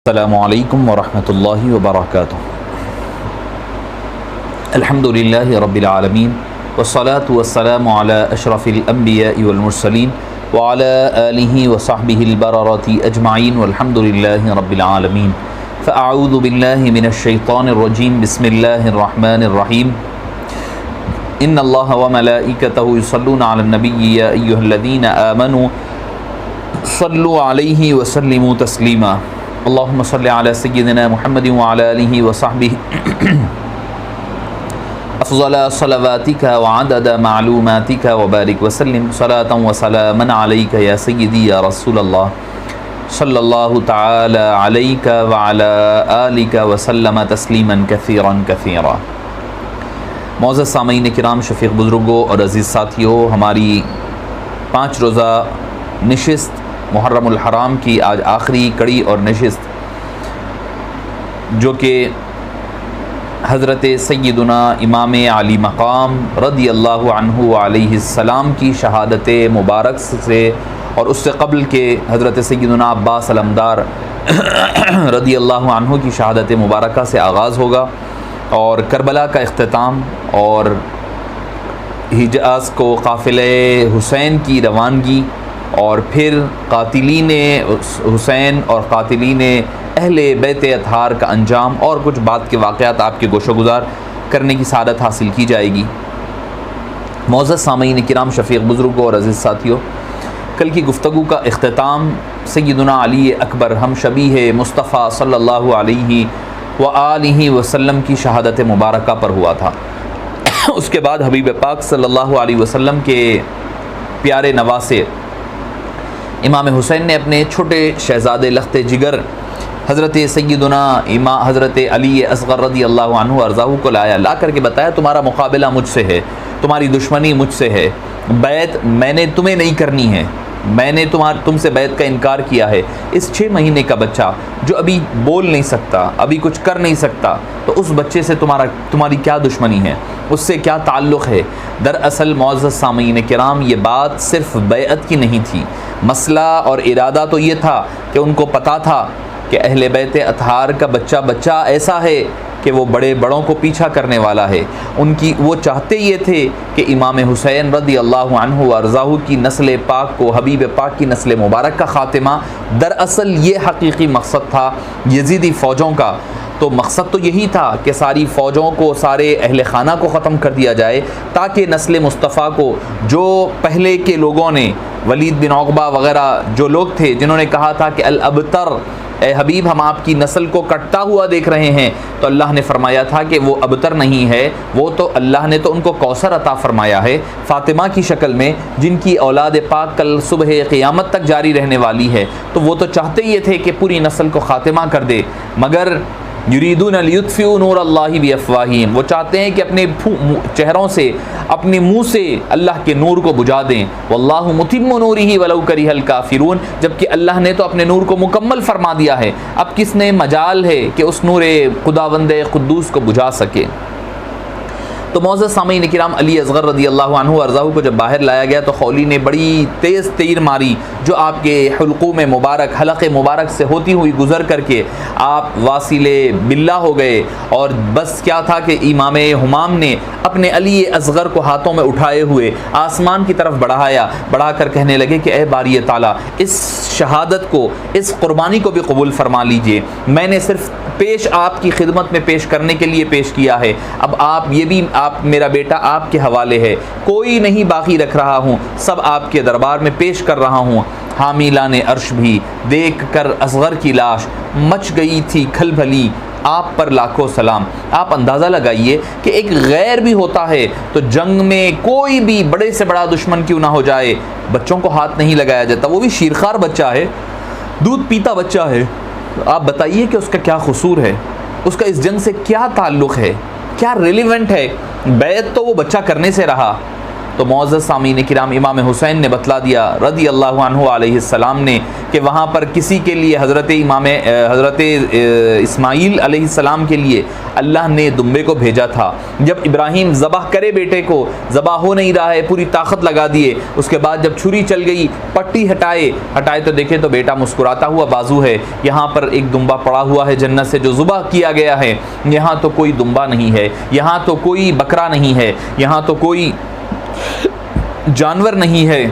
السلام علیکم ورحمۃ اللہ وبرکاتہ۔ الحمد للہ رب العالمین والصلاة والسلام علی اشرف الانبیاء والمرسلین وعلی آلہ وصحبہ البررۃ اجمعین والحمد للہ رب العالمین۔ فاعوذ باللہ من الشیطان الرجیم، بسم اللہ الرحمن الرحیم۔ ان اللہ وملائکتہ یصلون علی النبی یا ایھا الذین آمنوا صلوا علیہ وسلموا تسلیما۔ اللہم صل علی سیدنا محمد وعلی آلہ وصحبہ افضل صلواتک وعدد معلوماتک وبارک وسلم صلاۃ وسلاما علیک یا سیدی یا رسول اللہ صلی اللہ تعالی علیک وعلی آلک وسلم تسلیما کثیرا کثیرا۔ معزز سامعین کرام، شفیق بزرگوں اور عزیز ساتھیوں، ہماری 5 روزہ نشست محرم الحرام کی آج آخری کڑی اور نشست، جو کہ حضرت سیدنا امام علی مقام رضی اللہ عنہ علیہ السلام کی شہادت مبارک سے اور اس سے قبل کے حضرت سیدنا عباس علمدار رضی اللہ عنہ کی شہادت مبارکہ سے آغاز ہوگا، اور کربلا کا اختتام اور حجاز کو قافلہ حسین کی روانگی، اور پھر قاتلین حسین اور قاتلین اہل بیت اطہار کا انجام اور کچھ بعد کے واقعات آپ کے گوش و گزار کرنے کی سعادت حاصل کی جائے گی۔ معزز سامعین کرام، شفیق بزرگوں اور عزیز ساتھیوں، کل کی گفتگو کا اختتام سیدنا علی اکبر ہم شبیہ مصطفیٰ صلی اللہ علیہ وآلہ وسلم کی شہادت مبارکہ پر ہوا تھا۔ اس کے بعد حبیب پاک صلی اللہ علیہ وسلم کے پیارے نواسے امام حسین نے اپنے چھوٹے شہزادے لخت جگر حضرت سیدنا حضرت علی اصغر رضی اللہ عنہ ارضاہ کو لا کر کے بتایا، تمہارا مقابلہ مجھ سے ہے، تمہاری دشمنی مجھ سے ہے، بیعت میں نے تمہیں نہیں کرنی ہے، میں نے تم سے بیعت کا انکار کیا ہے۔ اس 6 مہینے کا بچہ جو ابھی بول نہیں سکتا، ابھی کچھ کر نہیں سکتا، تو اس بچے سے تمہاری کیا دشمنی ہے، اس سے کیا تعلق ہے؟ دراصل معزز سامعین کرام، یہ بات صرف بیعت کی نہیں تھی، مسئلہ اور ارادہ تو یہ تھا کہ ان کو پتہ تھا کہ اہل بیت اطہار کا بچہ ایسا ہے کہ وہ بڑوں کو پیچھا کرنے والا ہے۔ وہ چاہتے یہ تھے کہ امام حسین رضی اللہ عنہ وارضاہ کی نسل پاک کو، حبیب پاک کی نسل مبارک کا خاتمہ، دراصل یہ حقیقی مقصد تھا یزیدی فوجوں کا۔ تو مقصد تو یہی تھا کہ ساری فوجوں کو، سارے اہل خانہ کو ختم کر دیا جائے، تاکہ نسل مصطفیٰ کو، جو پہلے کے لوگوں نے، ولید بن عقبہ وغیرہ جو لوگ تھے جنہوں نے کہا تھا کہ الابتر، اے حبیب ہم آپ کی نسل کو کٹتا ہوا دیکھ رہے ہیں، تو اللہ نے فرمایا تھا کہ وہ ابتر نہیں ہے، وہ تو اللہ نے تو ان کو کوثر عطا فرمایا ہے فاطمہ کی شکل میں، جن کی اولاد پاک کل صبح قیامت تک جاری رہنے والی ہے۔ تو وہ تو چاہتے یہ تھے کہ پوری نسل کو خاتمہ کر دے، مگر یریدون لیطفئوا نور اللہ بافواہہم، وہ چاہتے ہیں کہ اپنے چہروں سے، اپنے منہ سے اللہ کے نور کو بجھا دیں۔ واللہ متم نورہ ولو کرہ الکافرون، جبکہ اللہ نے تو اپنے نور کو مکمل فرما دیا ہے، اب کس نے مجال ہے کہ اس نور خداوند قدوس کو بجھا سکے؟ تو معزز سامعین کرام، علی اصغر رضی اللہ عنہ ارضاہ کو جب باہر لایا گیا تو خولی نے بڑی تیز تیر ماری، جو آپ کے حلقوم مبارک، حلق مبارک سے ہوتی ہوئی گزر کر کے آپ واصل باللہ ہو گئے، اور بس کیا تھا کہ امام ہمام نے اپنے علی اصغر کو ہاتھوں میں اٹھائے ہوئے آسمان کی طرف بڑھا کر کہنے لگے کہ اے باری تعالیٰ، اس شہادت کو، اس قربانی کو بھی قبول فرما لیجئے، میں نے صرف پیش آپ کی خدمت میں پیش کرنے کے لیے پیش کیا ہے، اب یہ بھی میرا بیٹا آپ کے حوالے ہے، کوئی نہیں باقی رکھ رہا ہوں، سب آپ کے دربار میں پیش کر رہا ہوں۔ حامیلان عرش بھی دیکھ کر اصغر کی لاش مچ گئی تھی کھل بھلی، آپ پر لاکھوں سلام۔ آپ اندازہ لگائیے کہ ایک غیر بھی ہوتا ہے تو جنگ میں کوئی بھی بڑے سے بڑا دشمن کیوں نہ ہو جائے، بچوں کو ہاتھ نہیں لگایا جاتا، وہ بھی شیرخوار بچہ ہے، دودھ پیتا بچہ ہے، آپ بتائیے کہ اس کا کیا قصور ہے، اس کا اس جنگ سے کیا تعلق ہے، کیا ریلیونٹ ہے؟ بیعت تو وہ بچہ کرنے سے رہا، تو معزز سامعین کرام امام حسین نے بتلا دیا رضی اللہ عنہ علیہ السلام نے کہ وہاں پر کسی کے لیے حضرت اسماعیل علیہ السلام کے لیے اللہ نے دمبے کو بھیجا تھا. جب ابراہیم ذبح کرے بیٹے کو، ذبح ہو نہیں رہا ہے، پوری طاقت لگا دیے، اس کے بعد جب چھری چل گئی، پٹی ہٹائے تو دیکھے تو بیٹا مسکراتا ہوا بازو ہے، یہاں پر ایک دمبا پڑا ہوا ہے جنت سے جو ذبح کیا گیا ہے. یہاں تو کوئی دمبا نہیں ہے، یہاں تو کوئی بکرا نہیں ہے، یہاں تو کوئی جانور نہیں ہے،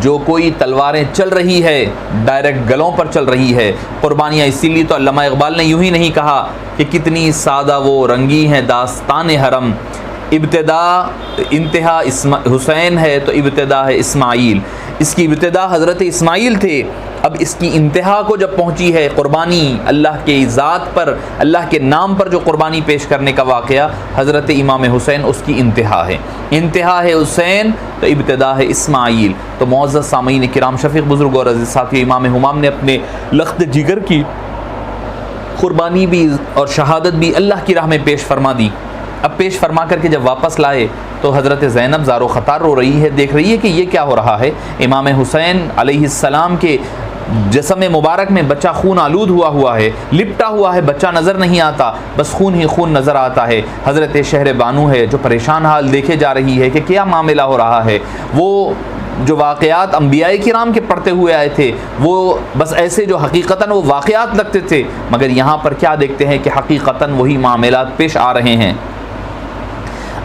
جو کوئی تلواریں چل رہی ہے ڈائریکٹ گلوں پر چل رہی ہے قربانیاں. اسی لیے تو علامہ اقبال نے یوں ہی نہیں کہا کہ کتنی سادہ وہ رنگی ہے داستان حرم، ابتدا انتہا حسین ہے تو ابتدا ہے اسماعیل. اس کی ابتدا حضرت اسماعیل تھے، اب اس کی انتہا کو جب پہنچی ہے قربانی اللہ کے ذات پر، اللہ کے نام پر جو قربانی پیش کرنے کا واقعہ حضرت امام حسین، اس کی انتہا ہے. انتہا ہے حسین تو ابتدا ہے اسماعیل. تو معزز سامعین کرام، شفیق بزرگ اور عزیز ساتھی، امام ہمام نے اپنے لخت جگر کی قربانی بھی اور شہادت بھی اللہ کی راہ میں پیش فرما دی. اب پیش فرما کر کے جب واپس لائے تو حضرت زینب زار و خطار رو رہی ہے، دیکھ رہی ہے کہ یہ کیا ہو رہا ہے. امام حسین علیہ السلام کے جسم مبارک میں بچہ خون آلود ہوا ہے، لپٹا ہوا ہے، بچہ نظر نہیں آتا، بس خون ہی خون نظر آتا ہے. حضرت شہر بانو ہے جو پریشان حال دیکھے جا رہی ہے کہ کیا معاملہ ہو رہا ہے. وہ جو واقعات انبیاء کرام کے پڑھتے ہوئے آئے تھے وہ بس ایسے جو حقیقتاً وہ واقعات لگتے تھے، مگر یہاں پر کیا دیکھتے ہیں کہ حقیقتاً وہی معاملات پیش آ رہے ہیں.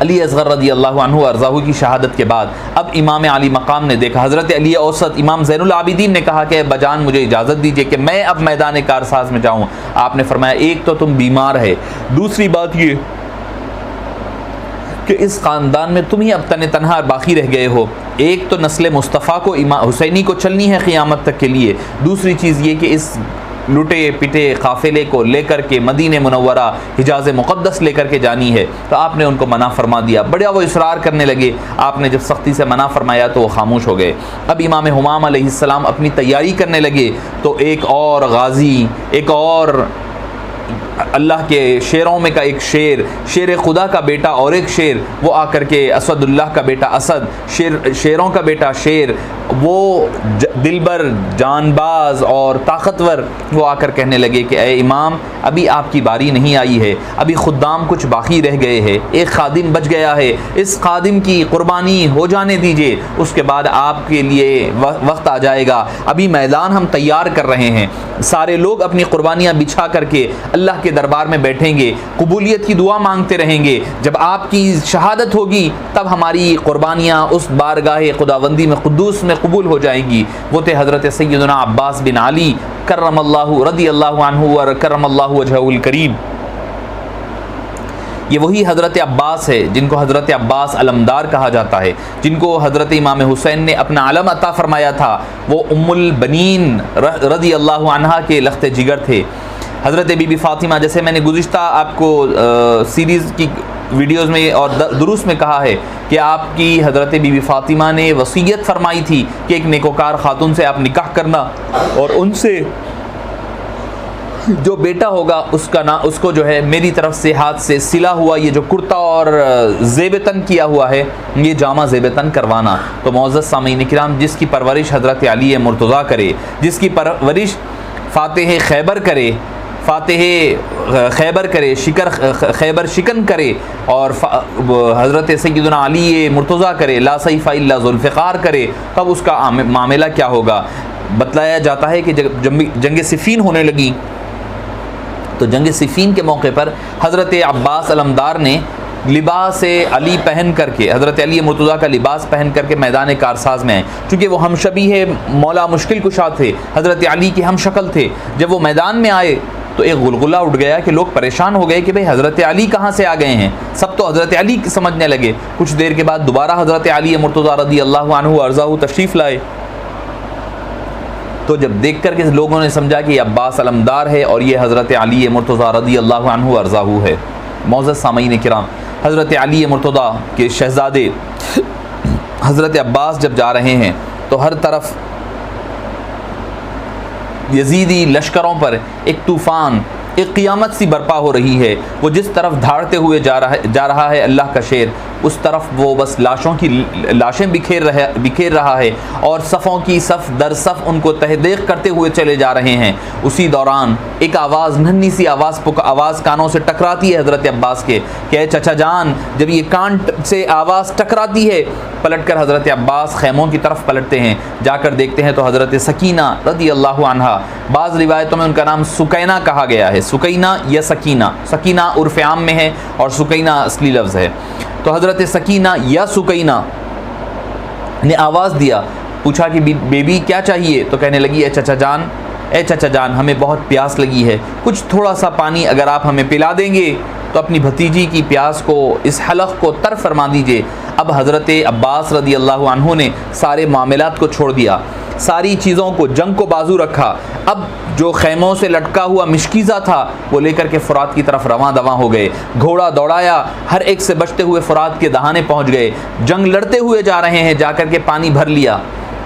علی اصغر رضی اللہ عنہ ارضاہ کی شہادت کے بعد اب امام علی مقام نے دیکھا، حضرت علی اوسط امام زین العابدین نے کہا کہ بجان مجھے اجازت دیجئے کہ میں اب میدان کارساز میں جاؤں. آپ نے فرمایا ایک تو تم بیمار ہے، دوسری بات یہ کہ اس خاندان میں تم ہی اب تنہا باقی رہ گئے ہو. ایک تو نسل مصطفیٰ کو حسینی کو چلنی ہے قیامت تک کے لیے، دوسری چیز یہ کہ اس لٹے پٹے قافلے کو لے کر کے مدینہ منورہ حجاز مقدس لے کر کے جانی ہے. تو آپ نے ان کو منع فرما دیا. بڑا وہ اصرار کرنے لگے، آپ نے جب سختی سے منع فرمایا تو وہ خاموش ہو گئے. اب امام حمام علیہ السلام اپنی تیاری کرنے لگے تو ایک اور غازی، ایک اور اللہ کے شیروں میں کا ایک شیر خدا کا بیٹا اور ایک شیر، وہ آ کر کے اسد اللہ کا بیٹا اسد، شیروں کا بیٹا شیر، وہ دلبر جان باز اور طاقتور، وہ آ کر کہنے لگے کہ اے امام ابھی آپ کی باری نہیں آئی ہے، ابھی خدام کچھ باقی رہ گئے ہیں، ایک خادم بچ گیا ہے، اس خادم کی قربانی ہو جانے دیجئے، اس کے بعد آپ کے لیے وقت آ جائے گا. ابھی میدان ہم تیار کر رہے ہیں، سارے لوگ اپنی قربانیاں بچھا کر کے اللہ کے دربار میں بیٹھیں گے، قبولیت کی دعا مانگتے رہیں گے. جب آپ کی شہادت ہوگی تب ہماری قربانیاں اس بارگاہ خداوندی میں قدوس میں قبول ہو جائیں گی. وہ تھے حضرت سیدنا عباس بن علی کرم اللہ رضی اللہ عنہ اور کرم اللہ وجہہ الکریم. یہ وہی حضرت عباس ہے جن کو حضرت عباس علمدار کہا جاتا ہے، جن کو حضرت امام حسین نے اپنا علم عطا فرمایا تھا. وہ ام البنین رضی اللہ عنہا کے لخت جگر تھے. حضرت بی بی فاطمہ، جیسے میں نے گزشتہ آپ کو سیریز کی ویڈیوز میں اور دروس میں کہا ہے کہ آپ کی حضرت بی بی فاطمہ نے وصیت فرمائی تھی کہ ایک نیکوکار خاتون سے آپ نکاح کرنا اور ان سے جو بیٹا ہوگا اس کو جو ہے میری طرف سے ہاتھ سے سلا ہوا یہ جو کرتا اور زیب تن کیا ہوا ہے یہ جامہ زیب تن کروانا. تو معزز سامعین کرام، جس کی پرورش حضرت علی مرتضیٰ کرے، جس کی پرورش فاتح خیبر کرے، خیبر شکن کرے اور حضرت سیدنا علی مرتضیٰ کرے، لا سیف الا ذوالفقار کرے، تب اس کا معاملہ کیا ہوگا. بتلایا جاتا ہے کہ جب جنگ صفین ہونے لگی تو جنگ صفین کے موقع پر حضرت عباس علمدار نے لباس علی پہن کر کے، حضرت علی مرتضیٰ کا لباس پہن کر کے میدان کارساز میں آئے. چونکہ وہ ہم شبیہ مولا مشکل کشا تھے، حضرت علی کی ہم شکل تھے. جب وہ میدان میں آئے تو ایک غلغلہ اٹھ گیا کہ لوگ پریشان ہو گئے کہ بھئی حضرت علی کہاں سے آ گئے ہیں. سب تو حضرت علی سمجھنے لگے. کچھ دیر کے بعد دوبارہ حضرت علی مرتضیٰ رضی اللہ عنہ ارضاہ تشریف لائے. تو جب دیکھ کر کے لوگوں نے سمجھا کہ یہ عباس علمدار ہے اور یہ حضرت علی مرتضیٰ رضی اللہ عنہ ارضاہ ہے. معزز سامعین کرام، حضرت علی مرتضیٰ کے شہزادے حضرت عباس جب جا رہے ہیں تو ہر طرف یزیدی لشکروں پر ایک طوفان، ایک قیامت سی برپا ہو رہی ہے، وہ جس طرف دھاڑتے ہوئے جا رہا ہے اللہ کا شیر، اس طرف وہ بس لاشیں بکھیر رہا ہے اور صفوں کی صف در صف ان کو تہدیق کرتے ہوئے چلے جا رہے ہیں۔ اسی دوران ایک آواز، ننھی سی آواز کانوں سے ٹکراتی ہے حضرت عباس کے کہ اے چچا جان۔ جب یہ کان سے آواز ٹکراتی ہے، پلٹ کر حضرت عباس خیموں کی طرف پلٹتے ہیں، جا کر دیکھتے ہیں تو حضرت سکینہ رضی اللہ عنہا، بعض روایتوں میں ان کا نام سکینہ کہا گیا ہے، سکینہ یا سکینہ، سکینہ عرف عام میں ہے اور سکینہ اصلی لفظ ہے، تو حضرت سکینہ یا سکینہ نے آواز دیا، پوچھا کہ بیبی کیا چاہیے؟ تو کہنے لگی اے چچا جان ہمیں بہت پیاس لگی ہے، کچھ تھوڑا سا پانی اگر آپ ہمیں پلا دیں گے تو اپنی بھتیجی کی پیاس کو، اس حلق کو تر فرما دیجئے۔ اب حضرت عباس رضی اللہ عنہ نے سارے معاملات کو چھوڑ دیا، ساری چیزوں کو، جنگ کو بازو رکھا، اب جو خیموں سے لٹکا ہوا مشکیزہ تھا وہ لے کر کے فرات کی طرف رواں دواں ہو گئے، گھوڑا دوڑایا، ہر ایک سے بچتے ہوئے فرات کے دہانے پہنچ گئے، جنگ لڑتے ہوئے جا رہے ہیں، جا کر کے پانی بھر لیا،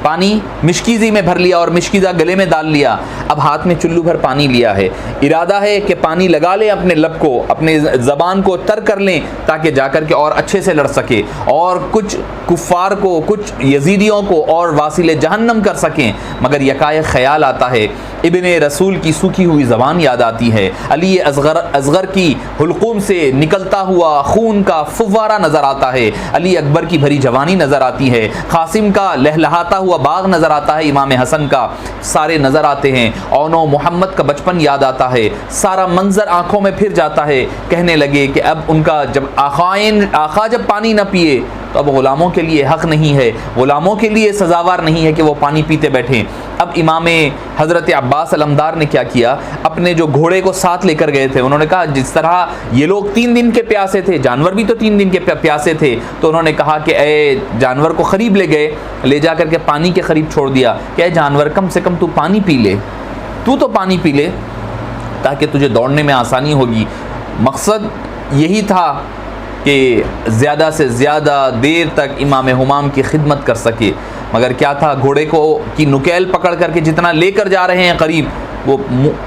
پانی مشکیزی میں بھر لیا اور مشکیزہ گلے میں ڈال لیا، اب ہاتھ میں چلو بھر پانی لیا ہے، ارادہ ہے کہ پانی لگا لیں اپنے لب کو، اپنے زبان کو تر کر لیں تاکہ جا کر کے اور اچھے سے لڑ سکے اور کچھ کفار کو، کچھ یزیدیوں کو اور واصل جہنم کر سکیں، مگر یکایک خیال آتا ہے، ابن رسول کی سوکھی ہوئی زبان یاد آتی ہے، علی اصغر کی حلقوم سے نکلتا ہوا خون کا فوارہ نظر آتا ہے، علی اکبر کی بھری جوانی نظر آتی ہے، قاسم کا لہلہاتا ہوا باغ نظر آتا ہے، امام حسن کا، سارے نظر آتے ہیں، اونو محمد کا بچپن یاد آتا ہے، سارا منظر آنکھوں میں پھر جاتا ہے، کہنے لگے کہ اب ان کا جب آقا جب پانی نہ پیے تو اب غلاموں کے لیے حق نہیں ہے، غلاموں کے لیے سزاوار نہیں ہے کہ وہ پانی پیتے بیٹھیں۔ اب امام حضرت عباس علمدار نے کیا کیا، اپنے جو گھوڑے کو ساتھ لے کر گئے تھے، انہوں نے کہا جس طرح یہ لوگ 3 دن کے پیاسے تھے، جانور بھی تو 3 دن کے پیاسے تھے، تو انہوں نے کہا کہ اے جانور کو قریب لے گئے، لے جا کر کے پانی کے قریب چھوڑ دیا کہ اے جانور کم سے کم تو پانی پی لے، تو پانی پی لے تاکہ تجھے دوڑنے میں آسانی ہوگی۔ مقصد یہی تھا کہ زیادہ سے زیادہ دیر تک امام ہمام کی خدمت کر سکے، مگر کیا تھا، گھوڑے کو کی نکیل پکڑ کر کے جتنا لے کر جا رہے ہیں قریب، وہ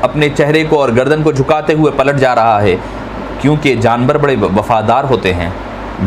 اپنے چہرے کو اور گردن کو جھکاتے ہوئے پلٹ جا رہا ہے، کیونکہ جانور بڑے وفادار ہوتے ہیں،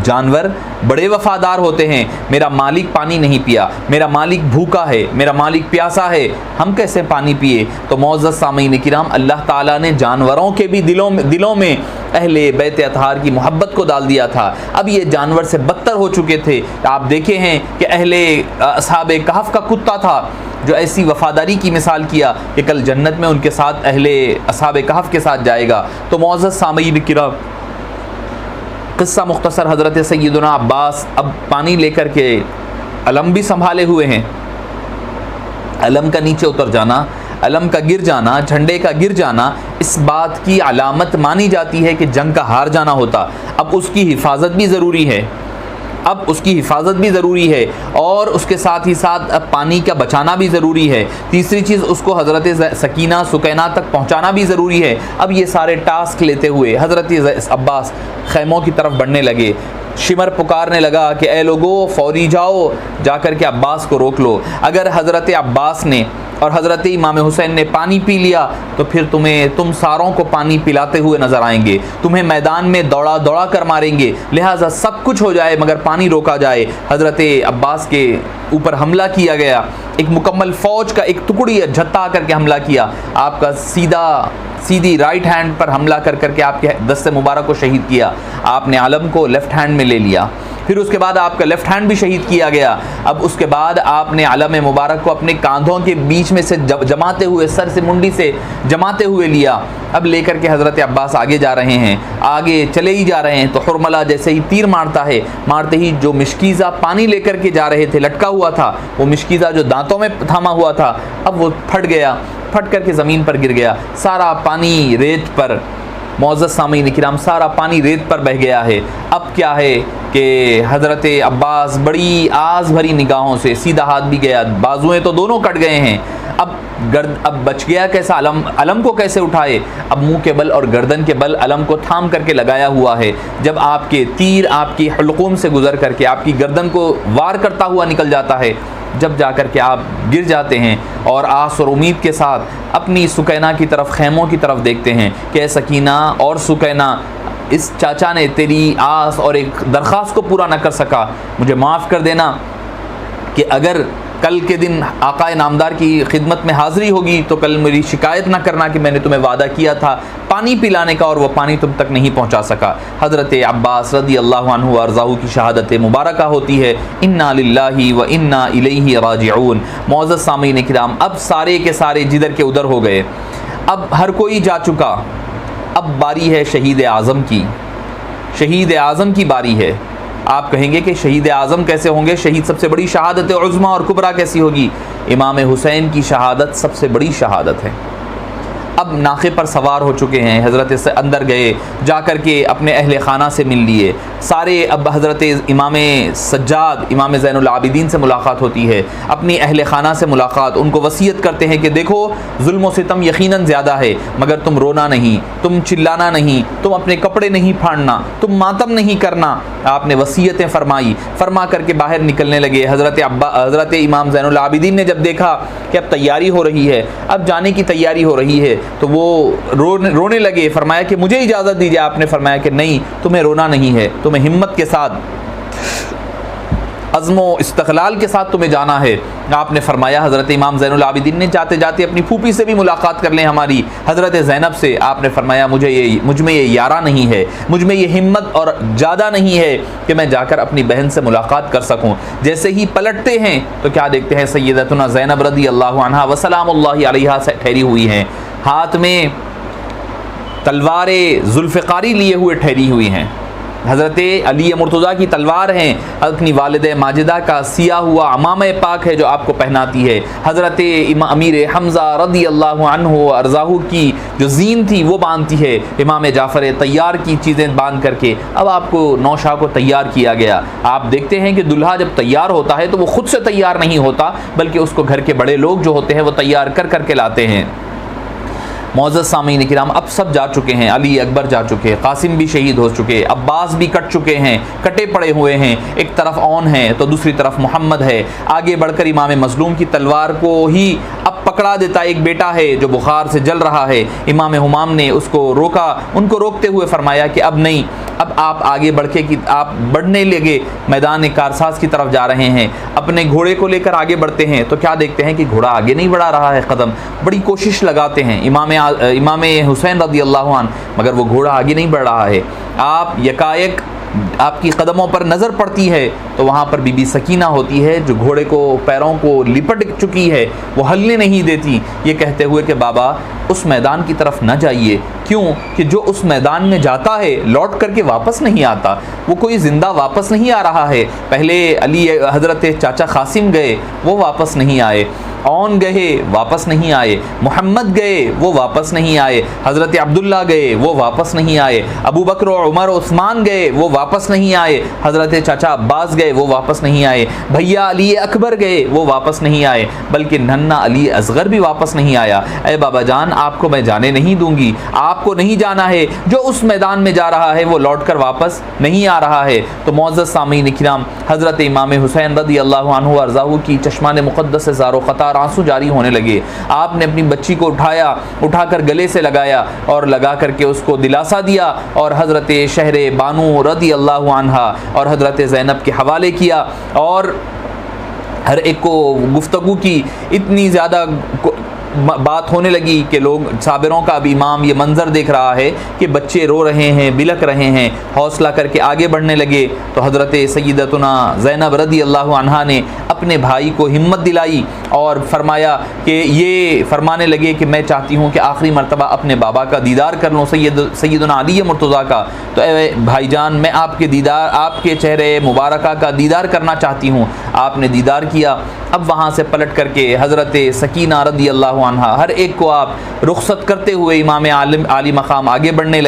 جانور بڑے وفادار ہوتے ہیں۔ میرا مالک پانی نہیں پیا، میرا مالک بھوکا ہے، میرا مالک پیاسا ہے، ہم کیسے پانی پیے؟ تو معزز سامعین کرام، اللہ تعالیٰ نے جانوروں کے بھی دلوں میں اہل بیت اطہار کی محبت کو ڈال دیا تھا۔ اب یہ جانور سے بدتر ہو چکے تھے۔ آپ دیکھے ہیں کہ اہل اصحاب کہف کا کتا تھا جو ایسی وفاداری کی مثال کیا کہ کل جنت میں ان کے ساتھ اہل اصحاب کہف کے ساتھ جائے گا۔ تو معزز سامعین کرام، قصہ مختصر، حضرت سیدنا عباس اب پانی لے کر کے علم بھی سنبھالے ہوئے ہیں، علم کا نیچے اتر جانا، علم کا گر جانا، جھنڈے کا گر جانا اس بات کی علامت مانی جاتی ہے کہ جنگ کا ہار جانا ہوتا، اب اس کی حفاظت بھی ضروری ہے، اور اس کے ساتھ ہی ساتھ اب پانی کا بچانا بھی ضروری ہے، تیسری چیز اس کو حضرت سکینہ تک پہنچانا بھی ضروری ہے۔ اب یہ سارے ٹاسک لیتے ہوئے حضرت عباس خیموں کی طرف بڑھنے لگے، شمر پکارنے لگا کہ اے لوگو فوری جاؤ، جا کر کے عباس کو روک لو، اگر حضرت عباس نے اور حضرت امام حسین نے پانی پی لیا تو پھر تم ساروں کو پانی پلاتے ہوئے نظر آئیں گے، تمہیں میدان میں دوڑا کر ماریں گے، لہٰذا سب کچھ ہو جائے مگر پانی روکا جائے۔ حضرت عباس کے اوپر حملہ کیا گیا، ایک مکمل فوج کا ایک ٹکڑی جھتا کر کے حملہ کیا، آپ کا سیدھی رائٹ ہینڈ پر حملہ کر کے آپ کے دست مبارک کو شہید کیا، آپ نے علم کو لیفٹ ہینڈ میں لے لیا، پھر اس کے بعد آپ کا لیفٹ ہینڈ بھی شہید کیا گیا، اب اس کے بعد آپ نے علم مبارک کو اپنے کاندھوں کے بیچ میں سے جماتے ہوئے، سر سے منڈی سے جماتے ہوئے لیا، اب لے کر کے حضرت عباس آگے جا رہے ہیں، آگے چلے ہی جا رہے ہیں تو حرملہ جیسے ہی تیر مارتے ہی جو مشکیزہ پانی لے کر کے جا رہے تھے، لٹکا ہوا تھا، وہ مشکیزہ جو دانتوں میں تھاما ہوا تھا اب وہ پھٹ کر کے زمین پر گر گیا، سارا پانی ریت پر، معزز سامعین کرام، سارا پانی ریت پر بہہ گیا ہے۔ اب کیا ہے کہ حضرت عباس بڑی آز بھری نگاہوں سے، سیدھا ہاتھ بھی گیا، بازویں تو دونوں کٹ گئے ہیں، اب بچ گیا کیسا؟ علم کو کیسے اٹھائے؟ اب منہ کے بل اور گردن کے بل علم کو تھام کر کے لگایا ہوا ہے، جب آپ کے تیر آپ کی حلقوم سے گزر کر کے آپ کی گردن کو وار کرتا ہوا نکل جاتا ہے جب جا کر کے آپ گر جاتے ہیں اور آس اور امید کے ساتھ اپنی سکینہ کی طرف، خیموں کی طرف دیکھتے ہیں کہ اے سکینہ اور سکینہ، اس چاچا نے تیری آس اور ایک درخواست کو پورا نہ کر سکا، مجھے معاف کر دینا کہ اگر کل کے دن آقا نامدار کی خدمت میں حاضری ہوگی تو کل میری شکایت نہ کرنا کہ میں نے تمہیں وعدہ کیا تھا پانی پلانے کا اور وہ پانی تم تک نہیں پہنچا سکا۔ حضرت عباس رضی اللہ عنہ وارضاہ کی شہادت مبارکہ ہوتی ہے، انا للہ و انا الیہ راجعون۔ معزز سامعین کرام، اب سارے کے سارے جدھر کے ادھر ہو گئے، اب ہر کوئی جا چکا، اب باری ہے شہید اعظم کی، شہید اعظم کی باری ہے۔ آپ کہیں گے کہ شہید اعظم کیسے ہوں گے؟ شہید سب سے بڑی شہادت عظمی اور کبریٰ کیسی ہوگی؟ امام حسین کی شہادت سب سے بڑی شہادت ہے۔ اب ناقے پر سوار ہو چکے ہیں، حضرت سے اندر گئے، جا کر کے اپنے اہل خانہ سے مل لیے سارے۔ اب حضرت امام سجاد، امام زین العابدین سے ملاقات ہوتی ہے، اپنی اہل خانہ سے ملاقات، ان کو وصیت کرتے ہیں کہ دیکھو ظلم و ستم یقیناً زیادہ ہے، مگر تم رونا نہیں، تم چلانا نہیں، تم اپنے کپڑے نہیں پھاڑنا، تم ماتم نہیں کرنا۔ آپ نے وصیتیں فرمائی، فرما کر کے باہر نکلنے لگے۔ حضرت امام زین العابدین نے جب دیکھا کہ اب تیاری ہو رہی ہے، اب جانے کی تیاری ہو رہی ہے، تو وہ رونے لگے۔ فرمایا کہ مجھے اجازت دیجیے۔ آپ نے فرمایا کہ نہیں، تمہیں رونا نہیں ہے، تمہیں ہمت کے ساتھ، عزم و استقلال کے ساتھ تمہیں جانا ہے۔ آپ نے فرمایا، حضرت امام زین العابدین نے جاتے جاتے اپنی پھوپھی سے بھی ملاقات کر لیں، ہماری حضرت زینب سے۔ آپ نے فرمایا مجھ میں یہ یارہ نہیں ہے، مجھ میں یہ ہمت اور جادہ نہیں ہے کہ میں جا کر اپنی بہن سے ملاقات کر سکوں۔ جیسے ہی پلٹتے ہیں تو کیا دیکھتے ہیں؟ سیدتنا زینب رضی اللہ عنہا وسلام اللہ علیہا سے ٹھہری ہوئی ہیں، ہاتھ میں تلوار ذوالفقاری لیے ہوئے ٹھہری ہوئی ہیں۔ حضرت علی مرتضیٰ کی تلوار ہیں، اپنی والد ماجدہ کا سیاہ ہوا عمامہ پاک ہے جو آپ کو پہناتی ہے۔ حضرت امیر حمزہ رضی اللہ عنہ ارضاہ کی جو زین تھی وہ باندھتی ہے، امام جعفر طیار کی چیزیں باندھ کر کے اب آپ کو نوشا کو تیار کیا گیا۔ آپ دیکھتے ہیں کہ دلہا جب تیار ہوتا ہے تو وہ خود سے تیار نہیں ہوتا، بلکہ اس کو گھر کے بڑے لوگ جو ہوتے ہیں وہ تیار کر کر کے لاتے ہیں۔ معزز سامعین کرام، اب سب جا چکے ہیں، علی اکبر جا چکے، قاسم بھی شہید ہو چکے، عباس بھی کٹ چکے ہیں، کٹے پڑے ہوئے ہیں، ایک طرف اون ہے تو دوسری طرف محمد ہے۔ آگے بڑھ کر امام مظلوم کی تلوار کو ہی اب پکڑا دیتا ایک بیٹا ہے جو بخار سے جل رہا ہے۔ امام حمام نے اس کو روکا، ان کو روکتے ہوئے فرمایا کہ اب نہیں، اب آپ آگے آپ بڑھنے لگے، میدان کارساز کی طرف جا رہے ہیں، اپنے گھوڑے کو لے کر آگے بڑھتے ہیں تو کیا دیکھتے ہیں کہ گھوڑا آگے نہیں بڑھا رہا ہے قدم، بڑی کوشش لگاتے ہیں امام حسین رضی اللہ عنہ، مگر وہ گھوڑا آگے نہیں بڑھ رہا ہے۔ آپ یکایک آپ کی قدموں پر نظر پڑتی ہے تو وہاں پر بی بی سکینہ ہوتی ہے جو گھوڑے کو پیروں کو لپٹ چکی ہے، وہ ہلنے نہیں دیتی، یہ کہتے ہوئے کہ بابا اس میدان کی طرف نہ جائیے، کیوں کہ جو اس میدان میں جاتا ہے لوٹ کر کے واپس نہیں آتا، وہ کوئی زندہ واپس نہیں آ رہا ہے۔ پہلے علی حضرت چاچا قاسم گئے، وہ واپس نہیں آئے، اون گئے واپس نہیں آئے، محمد گئے وہ واپس نہیں آئے، حضرت عبداللہ گئے وہ واپس نہیں آئے، ابو بکر و عمر عثمان گئے وہ واپس نہیں آئے، حضرت چاچا عباس گئے وہ واپس نہیں آئے، بھیا علی اکبر گئے وہ واپس نہیں آئے، بلکہ ننھا علی اصغر بھی واپس نہیں آیا۔ اے بابا جان، آپ کو میں جانے نہیں دوں گی، آپ کو نہیں جانا ہے، جو اس میدان میں جا رہا ہے وہ لوٹ کر واپس نہیں آ رہا ہے۔ تو معزز سامعین کرام، حضرت امام حسین رضی اللہ عنہ ارضاہ کی چشمان مقدس سے زار و قطار آنسو جاری ہونے لگے۔ آپ نے اپنی بچی کو اٹھا کر گلے سے لگایا اور لگا کر کے اس کو دلاسا دیا، اور حضرت شہر بانو رضی اللہ عنہا اور حضرت زینب کے حوالے کیا، اور ہر ایک کو گفتگو کی، اتنی زیادہ بات ہونے لگی کہ لوگ صابروں کا اب امام یہ منظر دیکھ رہا ہے کہ بچے رو رہے ہیں، بلک رہے ہیں، حوصلہ کر کے آگے بڑھنے لگے۔ تو حضرت سیدتنا زینب رضی اللہ عنہا نے اپنے بھائی کو ہمت دلائی اور فرمایا کہ یہ فرمانے لگے کہ میں چاہتی ہوں کہ آخری مرتبہ اپنے بابا کا دیدار کر لوں، سیدنا علی مرتضیٰ کا۔ تو اے بھائی جان، میں آپ کے چہرے مبارکہ کا دیدار کرنا چاہتی ہوں۔ آپ نے دیدار کیا۔ اب وہاں سے پلٹ کر کے حضرت سکینہ رضی اللہ عنہ ہر ایک کو آپ رخصت کرتے ہوئے امام عالی مقام آگے بڑھنے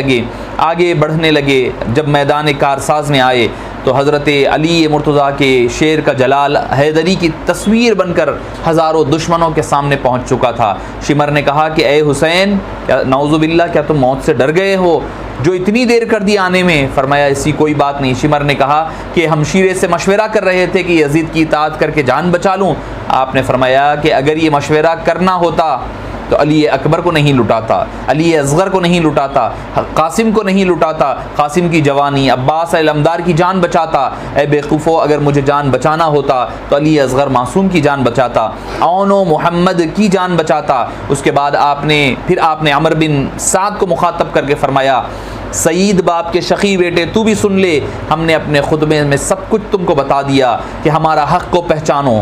لگے۔ جب میدان کارساز میں آئے تو حضرت علی مرتضیٰ کے شیر کا جلال حیدری کی تصویر بن کر ہزاروں دشمنوں کے سامنے پہنچ چکا تھا۔ شمر نے کہا کہ اے حسین، نعوذ باللہ، کیا تم موت سے ڈر گئے ہو جو اتنی دیر کر دی آنے میں؟ فرمایا ایسی کوئی بات نہیں۔ شمر نے کہا کہ ہم شیرے سے مشورہ کر رہے تھے کہ یزید کی اطاعت کر کے جان بچا لوں۔ آپ نے فرمایا کہ اگر یہ مشورہ کرنا ہوتا تو علی اکبر کو نہیں لٹاتا، علی اصغر کو نہیں لٹاتا، قاسم کو نہیں لٹاتا، قاسم کی جوانی، عباس علمدار کی جان بچاتا۔ اے بیوقوفو، اگر مجھے جان بچانا ہوتا تو علی اصغر معصوم کی جان بچاتا، اون و محمد کی جان بچاتا۔ اس کے بعد آپ نے عمر بن سعد کو مخاطب کر کے فرمایا، سعید باپ کے شقی بیٹے، تو بھی سن لے، ہم نے اپنے خطبے میں سب کچھ تم کو بتا دیا کہ ہمارا حق کو پہچانو،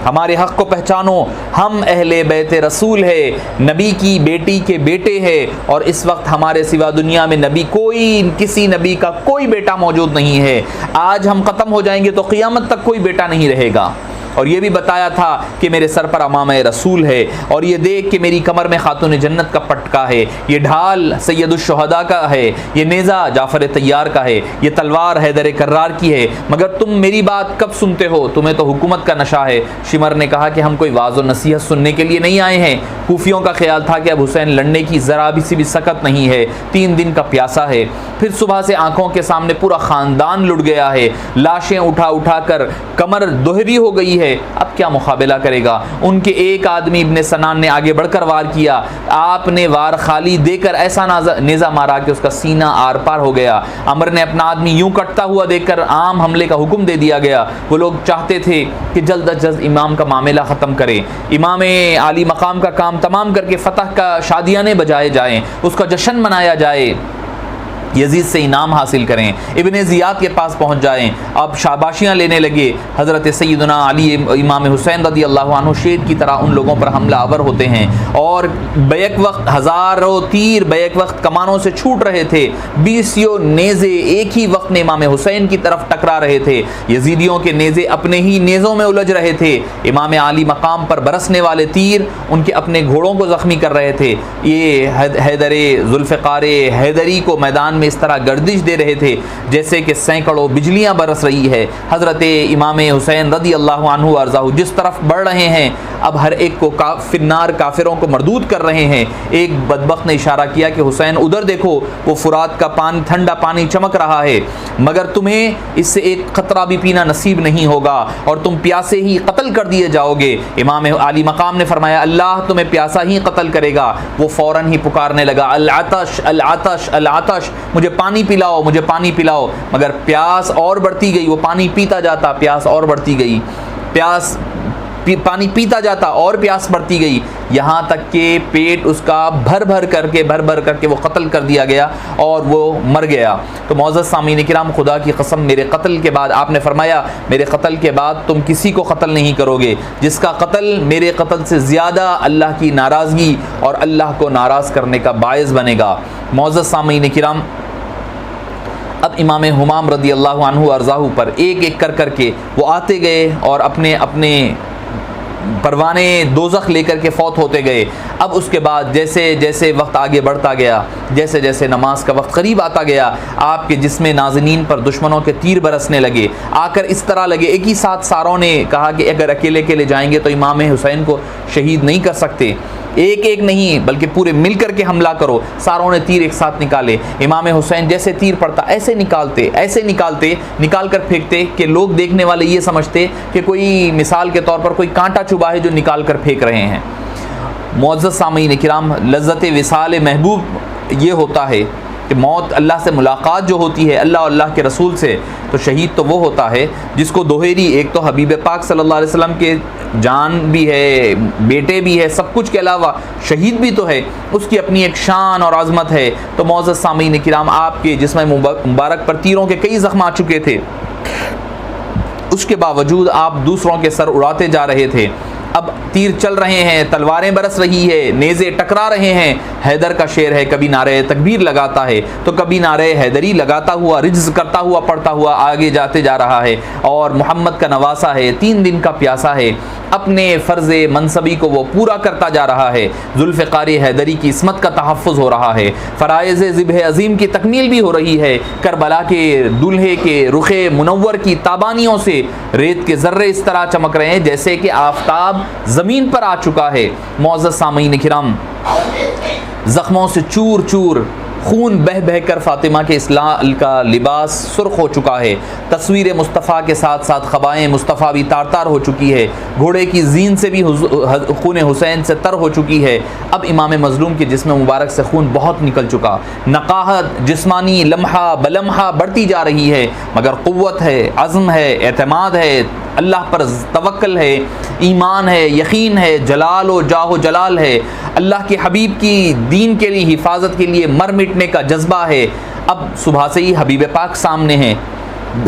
ہمارے حق کو پہچانو۔ ہم اہل بیت رسول ہے، نبی کی بیٹی کے بیٹے ہیں، اور اس وقت ہمارے سوا دنیا میں کسی نبی کا کوئی بیٹا موجود نہیں ہے۔ آج ہم ختم ہو جائیں گے تو قیامت تک کوئی بیٹا نہیں رہے گا۔ اور یہ بھی بتایا تھا کہ میرے سر پر امامہ رسول ہے، اور یہ دیکھ کہ میری کمر میں خاتون جنت کا پٹکا ہے، یہ ڈھال سید الشہداء کا ہے، یہ نیزہ جعفر طیار کا ہے، یہ تلوار حیدر کرار کی ہے، مگر تم میری بات کب سنتے ہو؟ تمہیں تو حکومت کا نشہ ہے۔ شمر نے کہا کہ ہم کوئی واعظ و نصیحت سننے کے لیے نہیں آئے ہیں۔ کوفیوں کا خیال تھا کہ اب حسین لڑنے کی ذرا بھی سکت نہیں ہے، 3 دن کا پیاسا ہے، پھر صبح سے آنکھوں کے سامنے پورا خاندان لٹ گیا ہے، لاشیں اٹھا کر کمر دوہری ہو گئی ہے، اب کیا مقابلہ کرے گا؟ ان کے ایک آدمی ابن سنان نے آگے بڑھ کر وار کیا، آپ نے وار خالی دے کر ایسا نیزہ مارا کہ اس کا سینہ آر پار ہو گیا۔ عمر نے اپنا آدمی یوں کٹتا ہوا دیکھ کر عام حملے کا حکم دے دیا گیا۔ وہ لوگ چاہتے تھے کہ جلد از جلد امام کا معاملہ ختم کرے، امام عالی مقام کا کام تمام کر کے فتح کا شادیانے بجائے جائیں، اس کا جشن منایا جائے، یزید سے انعام حاصل کریں، ابن زیاد کے پاس پہنچ جائیں۔ اب شاباشیاں لینے لگے۔ حضرت سیدنا علی امام حسین رضی اللہ عنہ شیر کی طرح ان لوگوں پر حملہ آور ہوتے ہیں، اور بیک وقت ہزاروں تیر بیک وقت کمانوں سے چھوٹ رہے تھے، 20 نیزے ایک ہی وقت میں امام حسین کی طرف ٹکرا رہے تھے، یزیدیوں کے نیزے اپنے ہی نیزوں میں الجھ رہے تھے، امام عالی مقام پر برسنے والے تیر ان کے اپنے گھوڑوں کو زخمی کر رہے تھے۔ یہ حیدر ذوالفقار حیدری کو میدان میں اس طرح گردش دے رہے تھے جیسے کہ سینکڑوں بجلیاں برس رہی ہے۔ حضرت امام حسین رضی اللہ عنہ ارضاہ جس طرف بڑھ رہے ہیں، اب ہر ایک کو فنار کافروں کو مردود کر رہے ہیں۔ ایک بدبخت نے اشارہ کیا کہ حسین ادھر دیکھو، وہ فرات کا پانی، ٹھنڈا پانی چمک رہا ہے، مگر تمہیں اس سے ایک قطرہ بھی پینا نصیب نہیں ہوگا اور تم پیاسے ہی قتل کر دیے جاؤ گے۔ امام علی مقام نے فرمایا اللہ تمہیں پیاسا ہی قتل کرے گا۔ وہ فوراً ہی پکارنے لگا العطش العطش العطش، مجھے پانی پلاؤ، مجھے پانی پلاؤ، مگر پیاس اور بڑھتی گئی۔ وہ پانی پیتا جاتا، پیاس اور بڑھتی گئی، پانی پیتا جاتا اور پیاس بڑھتی گئی، یہاں تک کہ پیٹ اس کا بھر بھر کر کے وہ قتل کر دیا گیا اور وہ مر گیا۔ تو معزز سامعین کرام، خدا کی قسم میرے قتل کے بعد، آپ نے فرمایا میرے قتل کے بعد تم کسی کو قتل نہیں کرو گے جس کا قتل میرے قتل سے زیادہ اللہ کی ناراضگی اور اللہ کو ناراض کرنے کا باعث بنے گا۔ معزز سامعین کرام، اب امام حمام رضی اللہ عنہ ارضاہ پر ایک ایک کر کے وہ آتے گئے اور اپنے پروانے دوزخ لے کر کے فوت ہوتے گئے۔ اب اس کے بعد جیسے جیسے وقت آگے بڑھتا گیا، جیسے جیسے نماز کا وقت قریب آتا گیا، آپ کے جسم نازنین پر دشمنوں کے تیر برسنے لگے، آ کر اس طرح لگے۔ ایک ہی ساتھ ساروں نے کہا کہ اگر اکیلے اکیلے جائیں گے تو امام حسین کو شہید نہیں کر سکتے، ایک ایک نہیں بلکہ پورے مل کر کے حملہ کرو۔ ساروں نے تیر ایک ساتھ نکالے، امام حسین جیسے تیر پڑتا ایسے نکالتے نکال کر پھینکتے کہ لوگ دیکھنے والے یہ سمجھتے کہ کوئی مثال کے طور پر کوئی کانٹا چبھا ہے جو نکال کر پھینک رہے ہیں۔ معزز سامعین کرام، لذت وصال محبوب یہ ہوتا ہے کہ موت، اللہ سے ملاقات جو ہوتی ہے، اللہ اور اللہ کے رسول سے، تو شہید تو وہ ہوتا ہے جس کو دوہری، ایک تو حبیب پاک صلی اللہ علیہ وسلم کے جان بھی ہے، بیٹے بھی ہے، سب کچھ کے علاوہ شہید بھی تو ہے، اس کی اپنی ایک شان اور عظمت ہے۔ تو معزز سامعین کرام، آپ کے جسم مبارک پر تیروں کے کئی زخم آ چکے تھے، اس کے باوجود آپ دوسروں کے سر اڑاتے جا رہے تھے۔ اب تیر چل رہے ہیں، تلواریں برس رہی ہے، نیزے ٹکرا رہے ہیں۔ حیدر کا شعر ہے، کبھی نعرہ تکبیر لگاتا ہے تو کبھی نعرہ حیدری لگاتا ہوا، رجز کرتا ہوا پڑھتا ہوا آگے جاتے جا رہا ہے، اور محمد کا نواسا ہے، 3 دن کا پیاسا ہے۔ اپنے فرض منصبی کو وہ پورا کرتا جا رہا ہے، ذوالفقار حیدری کی عصمت کا تحفظ ہو رہا ہے، فرائض ذبح عظیم کی تکمیل بھی ہو رہی ہے، کربلا کے دولہے کے رخ منور کی تابانیوں سے ریت کے ذرے اس طرح چمک رہے ہیں جیسے کہ آفتاب زمین پر آ چکا ہے۔ معزز سامعین کرام، زخموں سے چور چور خون بہ بہ کر فاطمہ کے اسلام کا لباس سرخ ہو چکا ہے، تصویر مصطفیٰ کے ساتھ ساتھ خبائیں مصطفیٰ بھی تار تار ہو چکی ہے، گھوڑے کی زین سے بھی خون حسین سے تر ہو چکی ہے۔ اب امام مظلوم کے جسم مبارک سے خون بہت نکل چکا، نقاہت جسمانی لمحہ بلمحہ بڑھتی جا رہی ہے، مگر قوت ہے، عزم ہے، اعتماد ہے، اللہ پر توکل ہے، ایمان ہے، یقین ہے، جلال و جاہ و جلال ہے، اللہ کے حبیب کی دین کے لیے حفاظت کے لیے مر مٹنے کا جذبہ ہے۔ اب صبح سے ہی حبیب پاک سامنے ہیں،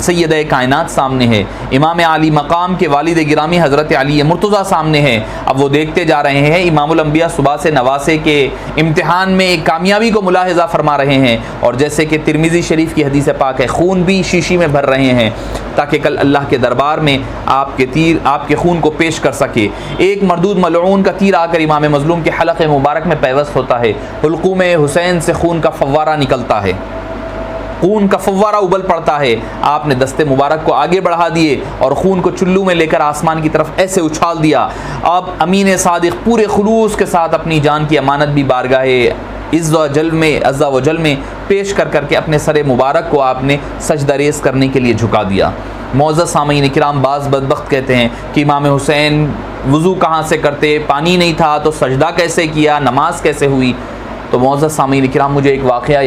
سیدہ کائنات سامنے ہے، امام علی مقام کے والد گرامی حضرت علی مرتضیٰ سامنے ہے۔ اب وہ دیکھتے جا رہے ہیں، امام الانبیاء صبح سے نواسے کے امتحان میں کامیابی کو ملاحظہ فرما رہے ہیں، اور جیسے کہ ترمذی شریف کی حدیث پاک ہے، خون بھی شیشی میں بھر رہے ہیں تاکہ کل اللہ کے دربار میں آپ کے خون کو پیش کر سکے۔ ایک مردود ملعون کا تیر آ کر امام مظلوم کے حلق مبارک میں پیوست ہوتا ہے، حلقوم حسین سے خون کا فوارہ نکلتا ہے، خون کا فوارہ ابل پڑتا ہے۔ آپ نے دستے مبارک کو آگے بڑھا دیے اور خون کو چلو میں لے کر آسمان کی طرف ایسے اچھال دیا۔ اب امین صادق پورے خلوص کے ساتھ اپنی جان کی امانت بھی بارگاہ عز و جل میں پیش کر کے اپنے سر مبارک کو آپ نے سجدہ ریز کرنے کے لیے جھکا دیا۔ معزز سامعین کرام، بعض بدبخت کہتے ہیں کہ امام حسین وضو کہاں سے کرتے، پانی نہیں تھا تو سجدہ کیسے کیا، نماز کیسے ہوئی؟ تو معزز سامعین کرام، مجھے ایک واقعہ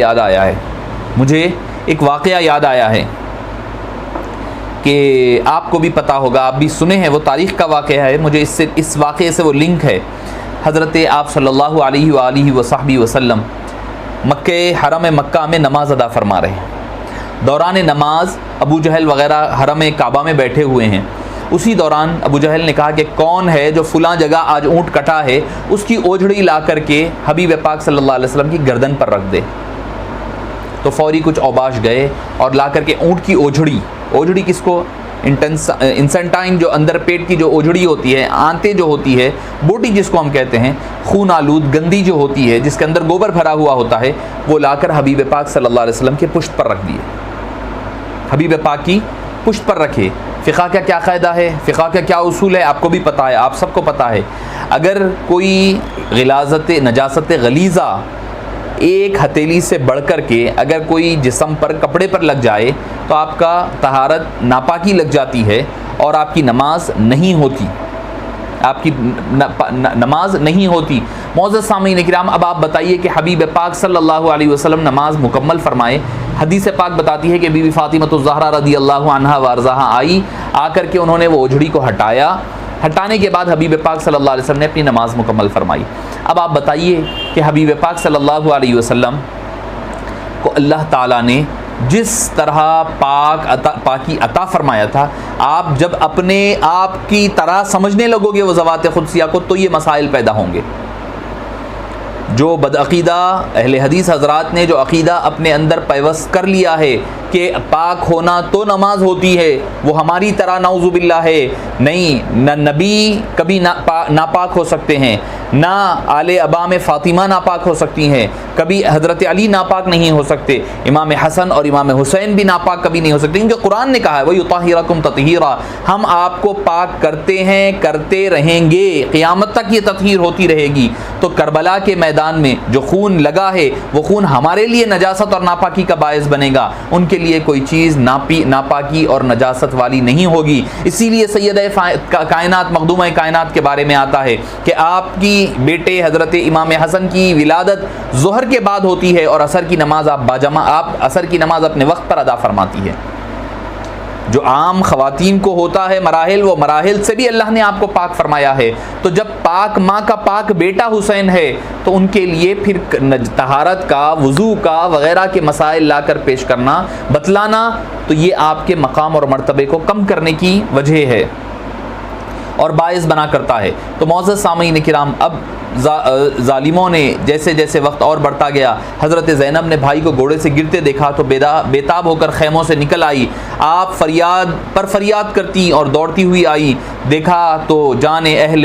یاد آیا ہے کہ آپ کو بھی پتا ہوگا، آپ بھی سنے ہیں، وہ تاریخ کا واقعہ ہے، مجھے اس واقعے سے وہ لنک ہے۔ حضرت آپ صلی اللہ علیہ وآلہ وصحبہ وسلم حرم مکہ میں نماز ادا فرما رہے ہیں۔ دوران نماز ابو جہل وغیرہ حرم کعبہ میں بیٹھے ہوئے ہیں۔ اسی دوران ابو جہل نے کہا کہ کون ہے جو فلاں جگہ آج اونٹ کٹا ہے، اس کی اوجھڑی لا کر کے حبیب پاک صلی اللہ علیہ وسلم کی گردن پر رکھ دے۔ تو فوری کچھ اوباش گئے اور لا کر کے اونٹ کی اوجھڑی کس کو، انسنٹائن جو اندر پیٹ کی جو اوجھڑی ہوتی ہے، آنتیں جو ہوتی ہے، بوٹی جس کو ہم کہتے ہیں، خون آلود گندی جو ہوتی ہے جس کے اندر گوبر بھرا ہوا ہوتا ہے، وہ لا کر حبیب پاک صلی اللہ علیہ وسلم کے پشت پر رکھ دیے، حبیب پاک کی پشت پر رکھے۔ فقہ کا کیا قاعدہ ہے، فقہ کا کیا اصول ہے، آپ کو بھی پتہ ہے، آپ سب کو پتہ ہے۔ اگر کوئی نجاست غلیظہ ایک ہتھیلی سے بڑھ کر کے اگر کوئی جسم پر کپڑے پر لگ جائے تو آپ کا طہارت ناپاکی لگ جاتی ہے اور آپ کی نماز نہیں ہوتی، معزز سامعین کرام، اب آپ بتائیے کہ حبیب پاک صلی اللہ علیہ وسلم نماز مکمل فرمائے، حدیث پاک بتاتی ہے کہ بی بی فاطمہ الزہرا رضی اللہ عنہا وارضاہا آئی، آ کر کے انہوں نے وہ اوجھڑی کو ہٹانے کے بعد حبیب پاک صلی اللہ علیہ وسلم نے اپنی نماز مکمل فرمائی۔ اب آپ بتائیے کہ حبیب پاک صلی اللہ علیہ وسلم کو اللہ تعالیٰ نے جس طرح پاکی عطا فرمایا تھا، آپ جب اپنے آپ کی طرح سمجھنے لگو گے وہ ذوات قدسیہ کو تو یہ مسائل پیدا ہوں گے۔ جو بدعقیدہ اہل حدیث حضرات نے جو عقیدہ اپنے اندر پیوست کر لیا ہے کہ پاک ہونا تو نماز ہوتی ہے، وہ ہماری طرح نعوذ باللہ ہے نہیں، نہ نبی کبھی ناپاک ہو سکتے ہیں، نہ آل ابام فاطمہ ناپاک ہو سکتی ہیں، کبھی حضرت علی ناپاک نہیں ہو سکتے، امام حسن اور امام حسین بھی ناپاک کبھی نہیں ہو سکتے، کیونکہ قرآن نے کہا ہے وَيُطَهِّرَكُمْ تَطْهِيرًا، ہم آپ کو پاک کرتے ہیں، کرتے رہیں گے، قیامت تک یہ تطہیر ہوتی رہے گی۔ تو کربلا کے میدان میں جو خون لگا ہے وہ خون ہمارے لیے نجاست اور ناپاکی کا باعث بنے گا، ان کے لیے کوئی چیز ناپاکی اور نجاست والی نہیں ہوگی۔ اسی لیے سیدہ کائنات مخدومہ کائنات کے بارے میں آتا ہے کہ آپ کی بیٹے حضرت امام حسن کی ولادت ظہر کے بعد ہوتی ہے اور عصر کی نماز آپ عصر کی نماز اپنے وقت پر ادا فرماتی ہے۔ جو عام خواتین کو ہوتا ہے مراحل، وہ مراحل سے بھی اللہ نے آپ کو پاک فرمایا ہے۔ تو جب پاک ماں کا پاک بیٹا حسین ہے تو ان کے لیے پھر طہارت کا، وضو کا وغیرہ کے مسائل لا کر پیش کرنا، بتلانا، تو یہ آپ کے مقام اور مرتبے کو کم کرنے کی وجہ ہے۔ اور باعث بنا کرتا ہے۔ تو معزز سامعین کرام، اب ظالموں نے جیسے جیسے وقت اور بڑھتا گیا، حضرت زینب نے بھائی کو گھوڑے سے گرتے دیکھا تو بے-تاب ہو کر خیموں سے نکل آئی۔ آپ فریاد کرتی اور دوڑتی ہوئی آئی، دیکھا تو جان اہل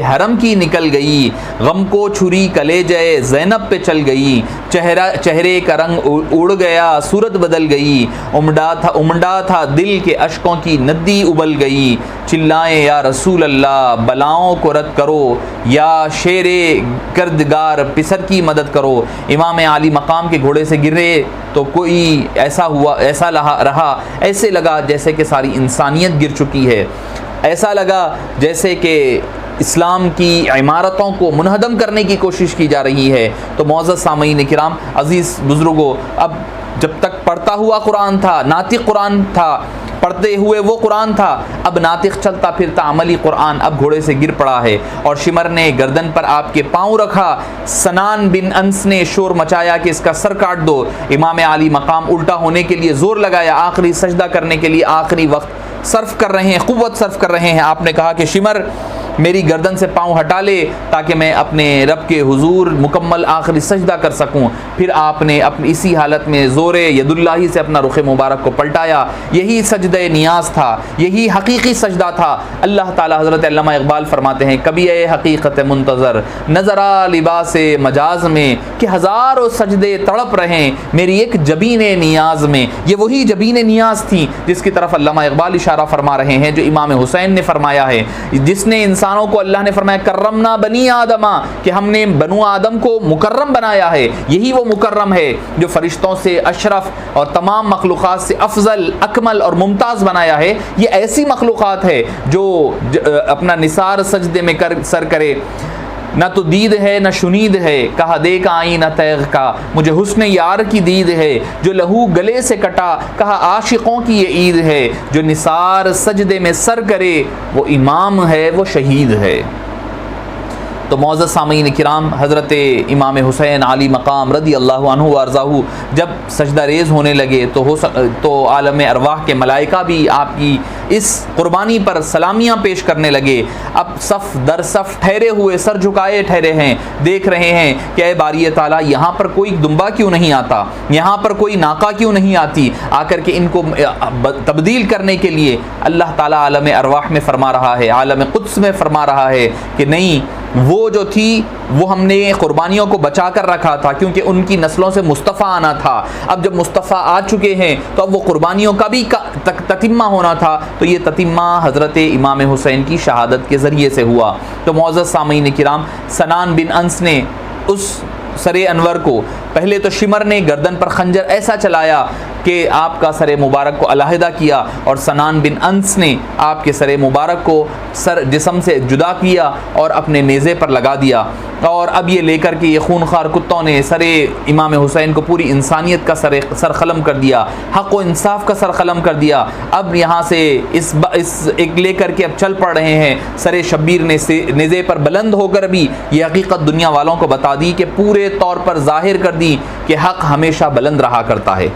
حرم کی نکل گئی، غم کو چھری کلیجے زینب پہ چل گئی، چہرے کا رنگ اڑ گیا، صورت بدل گئی، امڈا تھا دل کے اشکوں کی ندی ابل گئی، چلائیں یا رسول اللہ بلاؤں کو رد کرو، یا شیر کردگار پسر کی مدد کرو۔ امام عالی مقام کے گھوڑے سے گرے تو کوئی ایسا رہا، ایسے لگا جیسے کہ ساری انسانیت گر چکی ہے، ایسا لگا جیسے کہ اسلام کی عمارتوں کو منہدم کرنے کی کوشش کی جا رہی ہے۔ تو معزز سامعین کرام، عزیز بزرگوں، اب جب تک پڑھتا ہوا قرآن تھا، ناطق قرآن تھا، پڑھتے ہوئے وہ قرآن تھا، اب ناطق چلتا پھرتا عملی قرآن اب گھوڑے سے گر پڑا ہے، اور شمر نے گردن پر آپ کے پاؤں رکھا، سنان بن انس نے شور مچایا کہ اس کا سر کاٹ دو۔ امام عالی مقام الٹا ہونے کے لیے زور لگایا، آخری سجدہ کرنے کے لیے آخری وقت صرف کر رہے ہیں، قوت صرف کر رہے ہیں۔ آپ نے کہا کہ شمر میری گردن سے پاؤں ہٹا لے تاکہ میں اپنے رب کے حضور مکمل آخری سجدہ کر سکوں۔ پھر آپ نے اپنی اسی حالت میں زور ید اللہ سے اپنا رخ مبارک کو پلٹایا۔ یہی سجدہ نیاز تھا، یہی حقیقی سجدہ تھا۔ اللہ تعالی، حضرت علامہ اقبال فرماتے ہیں، کبھی اے حقیقت منتظر نظرا لباس مجاز میں، کہ ہزاروں سجدے تڑپ رہیں میری ایک جبین نیاز میں۔ یہ وہی جبین نیاز تھی جس کی طرف علامہ اقبال اشارہ فرما رہے ہیں، جو امام حسین نے فرمایا ہے، جس نے انسانوں کو اللہ نے فرمایا کرمنا بنی آدم، کہ ہم نے بنو آدم کو مکرم بنایا ہے۔ یہی وہ مکرم ہے جو فرشتوں سے اشرف اور تمام مخلوقات سے افضل، اکمل اور ممتاز بنایا ہے۔ یہ ایسی مخلوقات ہے جو اپنا نثار سجدے میں سر کرے، نہ تو دید ہے نہ شنید ہے، کہا دیکھ آئینہ تیغ کا مجھے حسن یار کی دید ہے، جو لہو گلے سے کٹا کہا عاشقوں کی یہ عید ہے، جو نثار سجدے میں سر کرے وہ امام ہے، وہ شہید ہے۔ تو معزز سامعین کرام، حضرت امام حسین علی مقام رضی اللہ عنہ وارضاہ جب سجدہ ریز ہونے لگے تو عالم ارواح کے ملائکہ بھی آپ کی اس قربانی پر سلامیاں پیش کرنے لگے۔ اب صف در صف ٹھہرے ہوئے، سر جھکائے ٹھہرے ہیں، دیکھ رہے ہیں کہ اے باری تعالیٰ، یہاں پر کوئی دمبا کیوں نہیں آتا، یہاں پر کوئی ناقہ کیوں نہیں آتی آ کر کے ان کو تبدیل کرنے کے لیے۔ اللہ تعالیٰ عالم ارواح میں فرما رہا ہے، عالم قدس میں فرما رہا ہے کہ نہیں، وہ جو تھی وہ ہم نے قربانیوں کو بچا کر رکھا تھا، کیونکہ ان کی نسلوں سے مصطفیٰ آنا تھا۔ اب جب مصطفیٰ آ چکے ہیں تو اب وہ قربانیوں کا بھی تتمہ ہونا تھا، تو یہ تتمہ حضرت امام حسین کی شہادت کے ذریعے سے ہوا۔ تو معزز سامعین کرام، سنان بن انس نے اس سر انور کو، پہلے تو شمر نے گردن پر خنجر ایسا چلایا کہ آپ کا سر مبارک کو علیحدہ کیا، اور سنان بن انس نے آپ کے سر مبارک کو جسم سے جدا کیا اور اپنے نیزے پر لگا دیا، اور اب یہ لے کر کے یہ خونخوار کتوں نے سر امام حسین کو پوری انسانیت کا سر قلم کر دیا، حق و انصاف کا سر قلم کر دیا۔ اب یہاں سے اس ایک لے کر کے اب چل پڑ رہے ہیں۔ سر شبیر نے نیزے پر بلند ہو کر بھی یہ حقیقت دنیا والوں کو بتا دی کہ پورے طور پر ظاہر کر دی کہ حق ہمیشہ بلند رہا کرتا ہے۔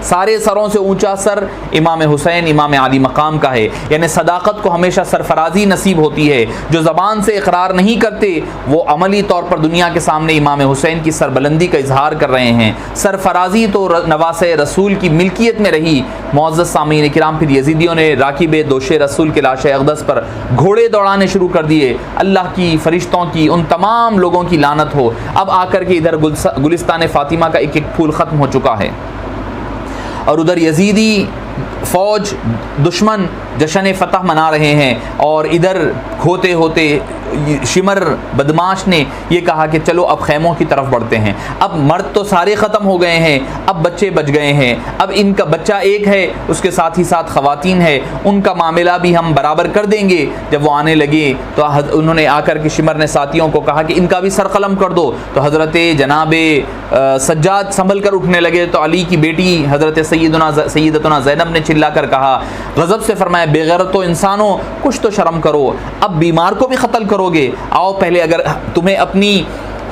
سارے سروں سے اونچا سر امام حسین امام علی مقام کا ہے، یعنی صداقت کو ہمیشہ سرفرازی نصیب ہوتی ہے۔ جو زبان سے اقرار نہیں کرتے وہ عملی طور پر دنیا کے سامنے امام حسین کی سربلندی کا اظہار کر رہے ہیں۔ سرفرازی تو نواسے رسول کی ملکیت میں رہی۔ معزز سامعین کرام، پھر یزیدیوں نے راکب دوش رسول کے لاش اقدس پر گھوڑے دوڑانے شروع کر دیے۔ اللہ کی، فرشتوں کی، ان تمام لوگوں کی لعنت ہو۔ اب آ کر کے ادھر گلستان فاطمہ کا ایک ایک پھول ختم ہو چکا ہے، اور ادھر یزیدی فوج دشمن جشن فتح منا رہے ہیں، اور ادھر ہوتے ہوتے شمر بدماش نے یہ کہا کہ چلو اب خیموں کی طرف بڑھتے ہیں۔ اب مرد تو سارے ختم ہو گئے ہیں، اب بچے بچ گئے ہیں، اب ان کا بچہ ایک ہے، اس کے ساتھ ہی ساتھ خواتین ہے، ان کا معاملہ بھی ہم برابر کر دیں گے۔ جب وہ آنے لگے تو انہوں نے آ کر کے شمر نے ساتھیوں کو کہا کہ ان کا بھی سر قلم کر دو، تو حضرت جناب سجاد سنبھل کر اٹھنے لگے، تو علی کی بیٹی حضرت سیدتنا زینب نے چلا کر کہا، غضب سے فرمایا، بے غیرتو انسانوں، کچھ تو شرم کرو، اب بیمار کو بھی قتل کرو گے؟ آؤ پہلے، اگر تمہیں اپنی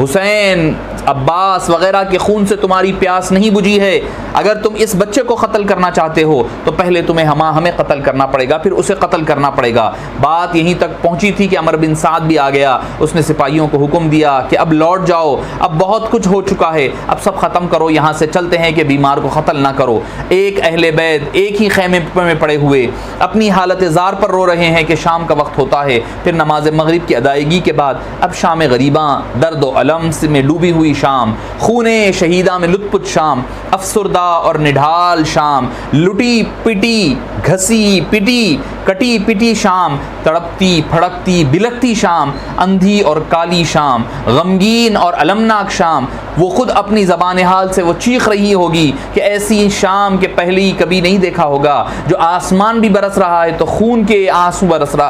حسین عباس وغیرہ کے خون سے تمہاری پیاس نہیں بجھی ہے، اگر تم اس بچے کو قتل کرنا چاہتے ہو تو پہلے تمہیں ہمیں قتل کرنا پڑے گا، پھر اسے قتل کرنا پڑے گا۔ بات یہیں تک پہنچی تھی کہ عمر بن سعد بھی آ گیا، اس نے سپاہیوں کو حکم دیا کہ اب لوٹ جاؤ، اب بہت کچھ ہو چکا ہے، اب سب ختم کرو، یہاں سے چلتے ہیں کہ بیمار کو قتل نہ کرو۔ ایک اہل بیت ایک ہی خیمے میں پڑے ہوئے اپنی حالت زار پر رو رہے ہیں کہ شام کا وقت ہوتا ہے، پھر نماز مغرب کی ادائیگی کے بعد اب شام غریباں، درد و الم میں ڈوبی ہوئی شام، خون شہیدہ میں لت پت شام، افسردہ اور نڈھال شام، لٹی پٹی گھسی پٹی کٹی پٹی شام، تڑپتی پھڑکتی بلکتی شام، اندھی اور کالی شام، غمگین اور المناک شام۔ وہ خود اپنی زبان حال سے وہ چیخ رہی ہوگی کہ ایسی شام کے پہلے کبھی نہیں دیکھا ہوگا، جو آسمان بھی برس رہا ہے تو خون کے آنسو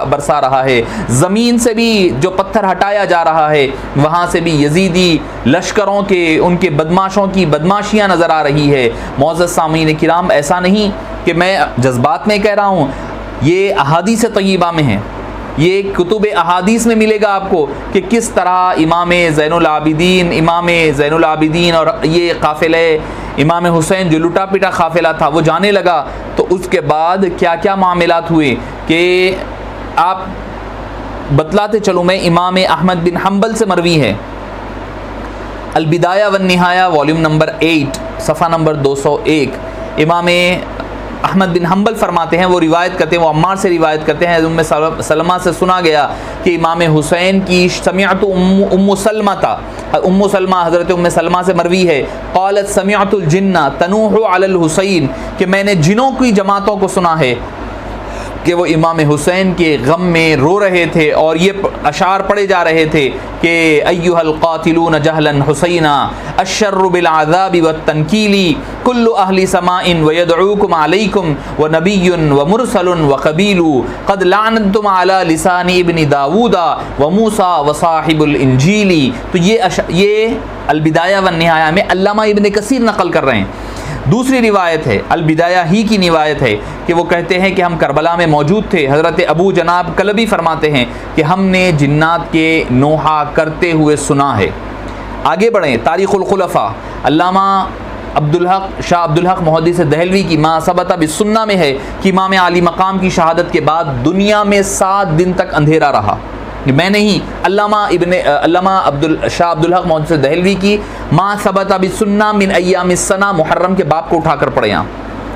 برسا رہا ہے، زمین سے بھی جو پتھر ہٹایا جا رہا ہے وہاں سے بھی یزیدی لشکروں کے ان کے بدماشوں کی بدماشیاں نظر آ رہی ہے۔ معزز سامعین کرام، ایسا نہیں کہ میں جذبات میں کہہ رہا ہوں، یہ احادیث طیبہ میں ہیں، یہ کتب احادیث میں ملے گا آپ کو کہ کس طرح امام زین العابدین اور یہ قافلہ امام حسین جو لٹا پٹا قافلہ تھا وہ جانے لگا، تو اس کے بعد کیا کیا معاملات ہوئے کہ آپ بتلاتے چلوں میں۔ امام احمد بن حنبل سے مروی ہے، البدایہ والنہایہ والیوم نمبر 8 صفحہ نمبر 201، امام احمد بن حنبل فرماتے ہیں، وہ روایت کرتے ہیں، وہ عمار سے روایت کرتے ہیں، ام سلمہ سے سنا گیا کہ امام حسین کی سمعت ام سلمہ حضرت ام سلمہ سے مروی ہے، قالت سمعت الجن تنوح علی الحسین، کہ میں نے جنوں کی جماعتوں کو سنا ہے کہ وہ امام حسین کے غم میں رو رہے تھے اور یہ اشعار پڑھے جا رہے تھے کہ ایھا القاتلون جہلا حسینا الشر بالعذاب والتنکیل کل اہل سماء ویدعوکم علیکم ونبی ومرسل وقبیل قد لعنتم علی لسان ابن داود وموسیٰ وصاحب الانجیل۔ تو یہ البدایہ والنہایہ میں علامہ ابن کثیر نقل کر رہے ہیں۔ دوسری روایت ہے، البدایہ ہی کی روایت ہے کہ وہ کہتے ہیں کہ ہم کربلا میں موجود تھے، حضرت ابو جناب کلبی فرماتے ہیں کہ ہم نے جنات کے نوحہ کرتے ہوئے سنا ہے۔ آگے بڑھیں، تاریخ الخلفاء علامہ شاہ عبدالحق محدث دہلوی کی ما ثبت بالسنہ میں ہے کہ امام علی مقام کی شہادت کے بعد دنیا میں 7 دن تک اندھیرا رہا۔ میں نہیں، علامہ شاہ عبدالحق محدث دہلوی کی ما ثبت بالسنہ من ایام السنہ محرم کے باب کو اٹھا کر پڑھے، یہاں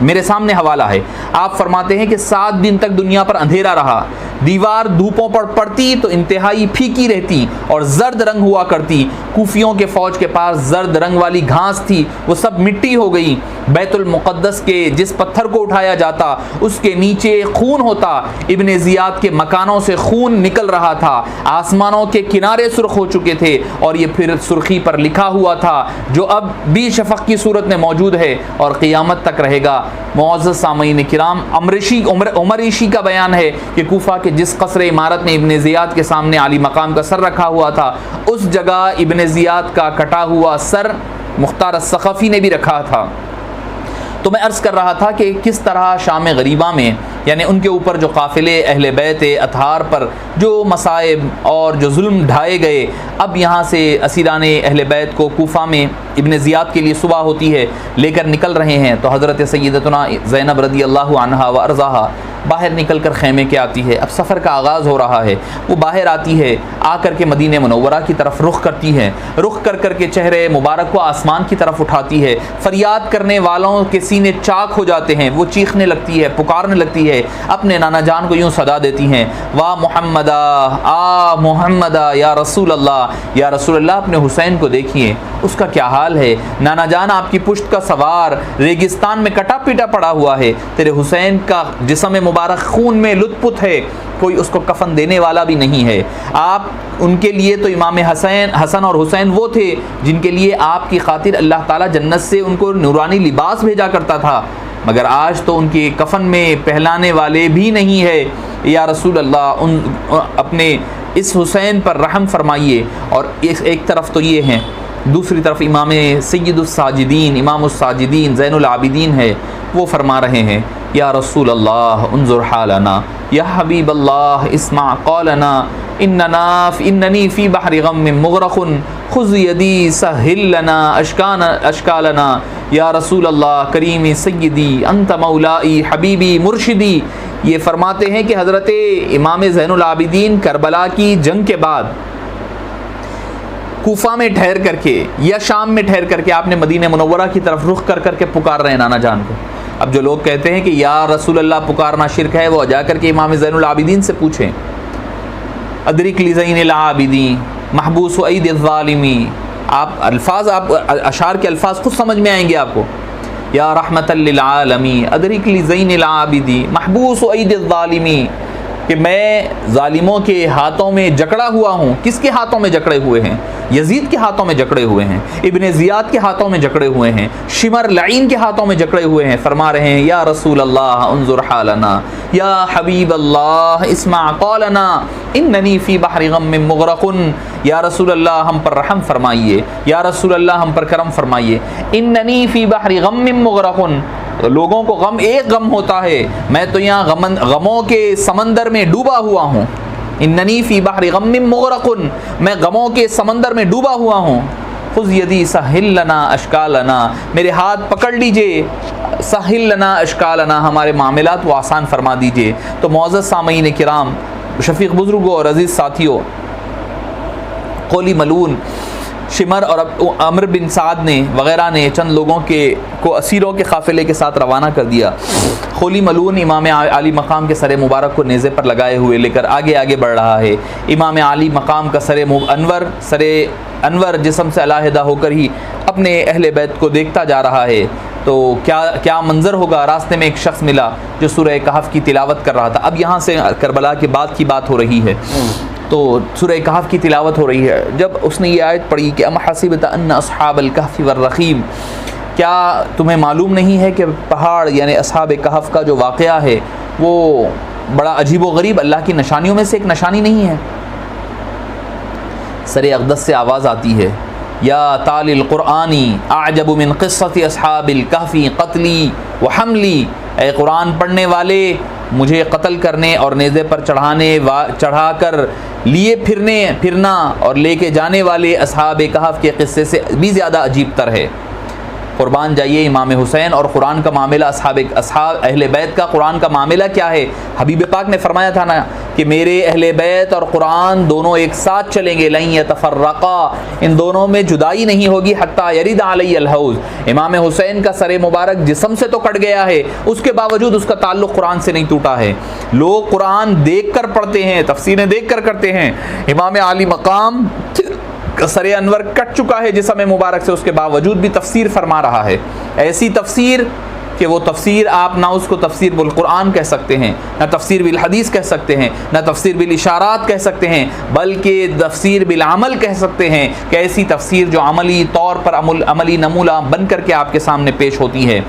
میرے سامنے حوالہ ہے۔ آپ فرماتے ہیں کہ 7 دن تک دنیا پر اندھیرا رہا، دیوار دھوپوں پر پڑتی تو انتہائی پھیکی رہتی اور زرد رنگ ہوا کرتی، کوفیوں کے فوج کے پاس زرد رنگ والی گھاس تھی وہ سب مٹی ہو گئی، بیت المقدس کے جس پتھر کو اٹھایا جاتا اس کے نیچے خون ہوتا، ابن زیاد کے مکانوں سے خون نکل رہا تھا، آسمانوں کے کنارے سرخ ہو چکے تھے اور یہ پھر سرخی پر لکھا ہوا تھا جو اب بھی شفق کی صورت میں موجود ہے اور قیامت تک رہے گا۔ معزز سامعین کرام، عمر عیشی کا بیان ہے کہ کوفہ کے جس قصر عمارت میں ابن زیاد کے سامنے علی مقام کا سر رکھا ہوا تھا اس جگہ ابن زیاد کا کٹا ہوا سر مختار الثقفی نے بھی رکھا تھا۔ تو میں عرض کر رہا تھا کہ کس طرح شام غریبہ میں یعنی ان کے اوپر جو قافلے اہل بیت اطہار پر جو مصائب اور جو ظلم ڈھائے گئے، اب یہاں سے اسیران اہل بیت کو کوفہ میں ابن زیاد کے لیے صبح ہوتی ہے لے کر نکل رہے ہیں، تو حضرت سیدتنا زینب رضی اللہ عنہا و ارضاہا باہر نکل کر خیمے کے آتی ہے۔ اب سفر کا آغاز ہو رہا ہے، وہ باہر آتی ہے، آ کر کے مدینہ منورہ کی طرف رخ کرتی ہے، رخ کر کے چہرے مبارک کو آسمان کی طرف اٹھاتی ہے، فریاد کرنے والوں کے سینے چاک ہو جاتے ہیں، وہ چیخنے لگتی ہے، پکارنے لگتی ہے، اپنے نانا جان کو یوں صدا دیتی ہیں، واہ محمدہ، آ محمدہ، یا رسول اللہ، یا رسول اللہ، اپنے حسین کو دیکھیے اس کا کیا حال ہے، نانا جان آپ کی پشت کا سوار ریگستان میں کٹا پیٹا پڑا ہوا ہے، تیرے حسین کا جسم مبارک خون میں لت پت ہے، کوئی اس کو کفن دینے والا بھی نہیں ہے۔ آپ ان کے لیے تو امام حسن اور حسین وہ تھے جن کے لیے آپ کی خاطر اللہ تعالیٰ جنت سے ان کو نورانی لباس بھیجا کرتا تھا، مگر آج تو ان کے کفن میں پہلانے والے بھی نہیں ہے، یا رسول اللہ اپنے اس حسین پر رحم فرمائیے۔ اور ایک طرف تو یہ ہیں، دوسری طرف امام سید الساجدین، امام الساجدین زین العابدین ہے، وہ فرما رہے ہیں، یا رسول اللہ انظر حالنا، یا حبیب اللہ اسمع قولنا، اننی فی بحر غم مغرق خذ یدی سہل لنا اشکالنا یا رسول اللہ کریم سیدی انت مولائی حبیبی مرشدی. یہ فرماتے ہیں کہ حضرت امام زین العابدین کربلا کی جنگ کے بعد کوفہ میں ٹھہر کر کے یا شام میں ٹھہر کر کے آپ نے مدینہ منورہ کی طرف رخ کر کے پکار رہے ہیں نانا جان کو. اب جو لوگ کہتے ہیں کہ یا رسول اللہ پکارنا شرک ہے، وہ جا کر کے امام زین العابدین سے پوچھیں. ادرک لزین العابدین محبوس و عید الظالمی، آپ الفاظ، آپ اشعار کے الفاظ خود سمجھ میں آئیں گے آپ کو. یا رحمت للعالمین ادرک لزین العابدین محبوس و عید الظالمی، کہ میں ظالموں کے ہاتھوں میں جکڑا ہوا ہوں. کس کے ہاتھوں میں جکڑے ہوئے ہیں؟ یزید کے ہاتھوں میں جکڑے ہوئے ہیں، ابن زیاد کے ہاتھوں میں جکڑے ہوئے ہیں، شمر لعین کے ہاتھوں میں جکڑے ہوئے ہیں. فرما رہے ہیں یا رسول اللہ انظر حالنا، یا حبیب اللہ اسمع قولنا اننی فی بحر غم مغرق. یا رسول اللہ ہم پر رحم فرمائیے، یا رسول اللہ ہم پر کرم فرمائیے. اننی فی بحر غم مغرق، لوگوں کو غم ایک غم ہوتا ہے، میں تو یہاں غموں کے سمندر میں ڈوبا ہوا ہوں. اننی فی بحر غم مغرق، میں غموں کے سمندر میں ڈوبا ہوا ہوں. خذ یدی سہل لنا اشکالنا، میرے ہاتھ پکڑ لیجئے، سہل لنا اشکالنا، ہمارے معاملات کو آسان فرما دیجئے. تو معزز سامعین کرام، شفیق بزرگوں اور عزیز ساتھیوں، قولی ملون شمر اور عمر بن سعد نے وغیرہ نے چند لوگوں کو اسیروں کے قافلے کے ساتھ روانہ کر دیا. قولی ملون امام عالی مقام کے سر مبارک کو نیزے پر لگائے ہوئے لے کر آگے بڑھ رہا ہے. امام عالی مقام کا سر انور جسم سے علیحدہ ہو کر ہی اپنے اہل بیت کو دیکھتا جا رہا ہے. تو کیا منظر ہوگا. راستے میں ایک شخص ملا جو سورہ کہف کی تلاوت کر رہا تھا. اب یہاں سے کربلا کے بعد کی بات ہو رہی ہے، تو سورہ کہف کی تلاوت ہو رہی ہے. جب اس نے یہ آیت پڑھی کہ ام حسبت ان اصحاب الکہف والرقیم، کیا تمہیں معلوم نہیں ہے کہ پہاڑ یعنی اصحاب کہف کا جو واقعہ ہے وہ بڑا عجیب و غریب اللہ کی نشانیوں میں سے ایک نشانی نہیں ہے. سر اقدس سے آواز آتی ہے یا تالی القرآنی اعجب من قصۃ اصحاب الکہف قتلی و حملی، اے قرآن پڑھنے والے، مجھے قتل کرنے اور نیزے پر چڑھا کر لیے پھرنا اور لے کے جانے والے اصحاب کہف کے قصے سے بھی زیادہ عجیب تر ہے. قربان جائیے امام حسین اور قرآن کا معاملہ، اصحاب اہل بیت کا قرآن کا معاملہ کیا ہے. حبیب پاک نے فرمایا تھا نا کہ میرے اہل بیت اور قرآن دونوں ایک ساتھ چلیں گے، لن یتفرقا، ان دونوں میں جدائی نہیں ہوگی، حتی یرد علی الحوض. امام حسین کا سر مبارک جسم سے تو کٹ گیا ہے، اس کے باوجود اس کا تعلق قرآن سے نہیں ٹوٹا ہے. لوگ قرآن دیکھ کر پڑھتے ہیں، تفسیریں دیکھ کر کرتے ہیں. امام عالی مقام سر انور کٹ چکا ہے جسم مبارک سے، اس کے باوجود بھی تفسیر فرما رہا ہے. ایسی تفسیر کہ وہ تفسیر آپ نہ اس کو تفسیر بالقرآن کہہ سکتے ہیں، نہ تفسیر بالحدیث کہہ سکتے ہیں، نہ تفسیر بالاشارات کہہ سکتے ہیں، بلکہ تفسیر بالعمل کہہ سکتے ہیں کہ ایسی تفسیر جو عملی طور پر عملی نمونہ بن کر کے آپ کے سامنے پیش ہوتی ہے.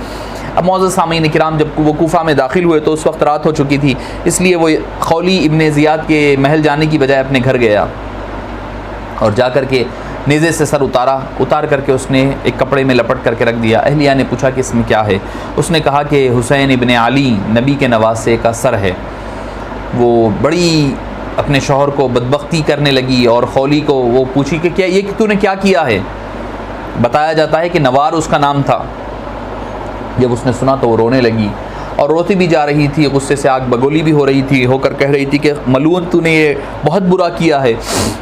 اب معزز سامعین کرام، جب وہ کوفہ میں داخل ہوئے تو اس وقت رات ہو چکی تھی، اس لیے وہ خولی ابن زیاد کے محل جانے کی بجائے اپنے گھر گیا اور جا کر کے نیزے سے سر اتار کر کے اس نے ایک کپڑے میں لپٹ کر کے رکھ دیا. اہلیہ نے پوچھا کہ اس میں کیا ہے. اس نے کہا کہ حسین ابن علی نبی کے نواسے کا سر ہے. وہ بڑی اپنے شوہر کو بدبختی کرنے لگی اور خولی کو وہ پوچھی کہ کیا یہ کہ تو نے کیا کیا ہے. بتایا جاتا ہے کہ نوار اس کا نام تھا. جب اس نے سنا تو وہ رونے لگی اور روتی بھی جا رہی تھی، غصے سے آگ بگولی بھی ہو رہی تھی، ہو کر کہہ رہی تھی کہ ملعون تو نے یہ بہت برا کیا ہے.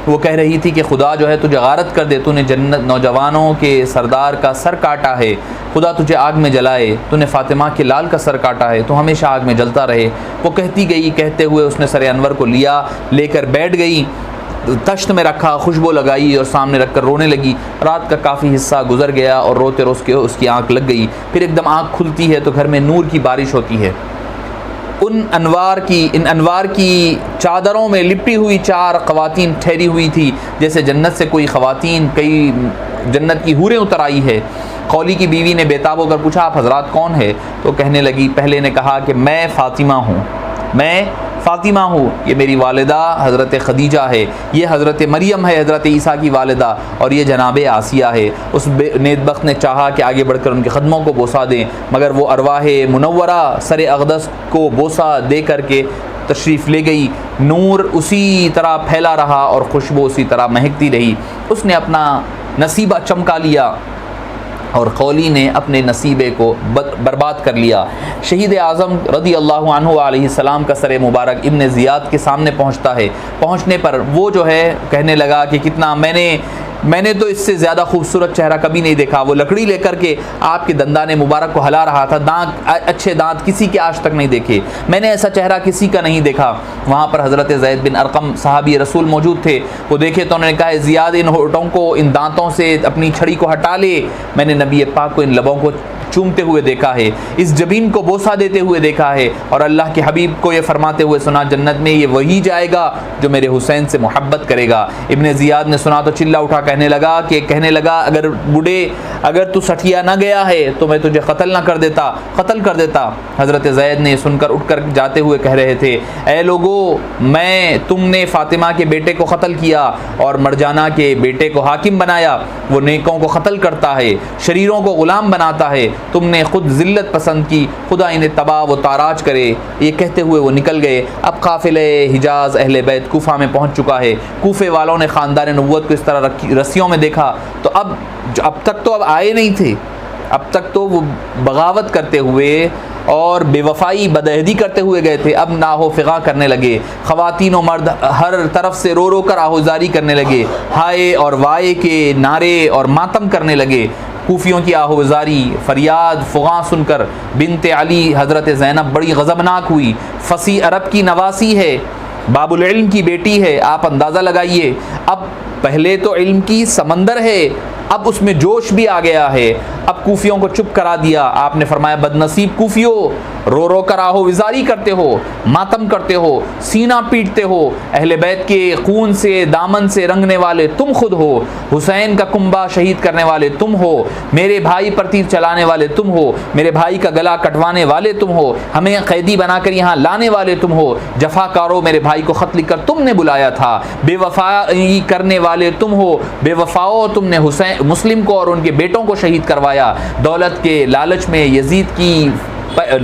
وہ کہہ رہی تھی کہ خدا جو ہے تجھے غارت کر دے، تو نے جنت نوجوانوں کے سردار کا سر کاٹا ہے، خدا تجھے آگ میں جلائے، تو نے فاطمہ کے لال کا سر کاٹا ہے، تو ہمیشہ آگ میں جلتا رہے. وہ کہتی گئی، کہتے ہوئے اس نے سر انور کو لے کر بیٹھ گئی، تشت میں رکھا، خوشبو لگائی اور سامنے رکھ کر رونے لگی. رات کا کافی حصہ گزر گیا اور روتے روتے اس کی آنکھ لگ گئی. پھر ایک دم آنکھ کھلتی ہے تو گھر میں نور کی بارش ہوتی ہے. ان انوار کی چادروں میں لپٹی ہوئی 4 خواتین ٹھہری ہوئی تھی، جیسے جنت سے کوئی خواتین، کئی جنت کی حوریں اتر آئی ہے. خولی کی بیوی نے بے تاب ہو کر پوچھا آپ حضرات کون ہے؟ تو کہنے لگی، پہلے نے کہا کہ میں فاطمہ ہوں، یہ میری والدہ حضرت خدیجہ ہے، یہ حضرت مریم ہے حضرت عیسیٰ کی والدہ، اور یہ جناب آسیہ ہے. اس نیکبخت نے چاہا کہ آگے بڑھ کر ان کے قدموں کو بوسہ دیں، مگر وہ ارواح منورہ سر اقدس کو بوسہ دے کر کے تشریف لے گئی، نور اسی طرح پھیلا رہا اور خوشبو اسی طرح مہکتی رہی۔ اس نے اپنا نصیبہ چمکا لیا اور قولی نے اپنے نصیبے کو برباد کر لیا۔ شہید اعظم رضی اللہ عنہ علیہ السلام کا سر مبارک ابن زیاد کے سامنے پہنچتا ہے۔ پہنچنے پر وہ جو ہے کہنے لگا کہ کتنا میں نے تو اس سے زیادہ خوبصورت چہرہ کبھی نہیں دیکھا۔ وہ لکڑی لے کر کے آپ کے دندان مبارک کو ہلا رہا تھا، دانت اچھے دانت کسی کے آج تک نہیں دیکھے، میں نے ایسا چہرہ کسی کا نہیں دیکھا۔ وہاں پر حضرت زید بن ارقم صحابی رسول موجود تھے، وہ دیکھے تو انہوں نے کہا زیاد ان ہونٹوں کو، ان دانتوں سے اپنی چھڑی کو ہٹا لے، میں نے نبی پاک کو ان لبوں کو چومتے ہوئے دیکھا ہے، اس جبین کو بوسہ دیتے ہوئے دیکھا ہے، اور اللہ کے حبیب کو یہ فرماتے ہوئے سنا جنت میں یہ وہی جائے گا جو میرے حسین سے محبت کرے گا۔ ابن زیاد نے سنا تو چلا اٹھا کہنے لگا اگر بوڑھے اگر تو سٹھیا نہ گیا ہے تو میں تجھے قتل کر دیتا۔ حضرت زید نے سن کر اٹھ کر جاتے ہوئے کہہ رہے تھے اے لوگو، تم نے فاطمہ کے بیٹے کو قتل کیا اور مرجانہ کے بیٹے کو حاکم بنایا، وہ نیکوں کو قتل کرتا ہے، شریروں کو غلام بناتا ہے، تم نے خود ذلت پسند کی، خدا انہیں تباہ و تاراج کرے۔ یہ کہتے ہوئے وہ نکل گئے۔ اب قافلہ حجاز اہل بیت کوفہ میں پہنچ چکا ہے۔ کوفے والوں نے خاندان نبوت کو اس طرح رسیوں میں دیکھا تو اب تک تو آئے نہیں تھے، اب تک تو وہ بغاوت کرتے ہوئے اور بے وفائی بدعہدی کرتے ہوئے گئے تھے، اب ناہو فغاں کرنے لگے۔ خواتین و مرد ہر طرف سے رو رو کر آہوزاری کرنے لگے، ہائے اور وائے کے نعرے اور ماتم کرنے لگے۔ کوفیوں کی آہوزاری فریاد فغاں سن کر بنت علی حضرت زینب بڑی غضبناک ہوئی۔ فصیح عرب کی نواسی ہے، باب العلم کی بیٹی ہے، آپ اندازہ لگائیے، اب پہلے تو علم کی سمندر ہے، اب اس میں جوش بھی آ گیا ہے۔ اب کوفیوں کو چپ کرا دیا۔ آپ نے فرمایا بد نصیب کوفیوں، رو رو کر آہوزاری کرتے ہو، ماتم کرتے ہو، سینہ پیٹتے ہو، اہل بیت کے خون سے دامن سے رنگنے والے تم خود ہو، حسین کا کنبہ شہید کرنے والے تم ہو، میرے بھائی پر تیر چلانے والے تم ہو، میرے بھائی کا گلا کٹوانے والے تم ہو، ہمیں قیدی بنا کر یہاں لانے والے تم ہو، جفا کارو میرے بھائی کو خط لکھ کر تم نے بلایا تھا، بے وفائی کرنے والے تم ہو، بے وفاؤ تم نے مسلم کو اور ان کے بیٹوں کو شہید کروایا، دولت کے لالچ میں یزید کی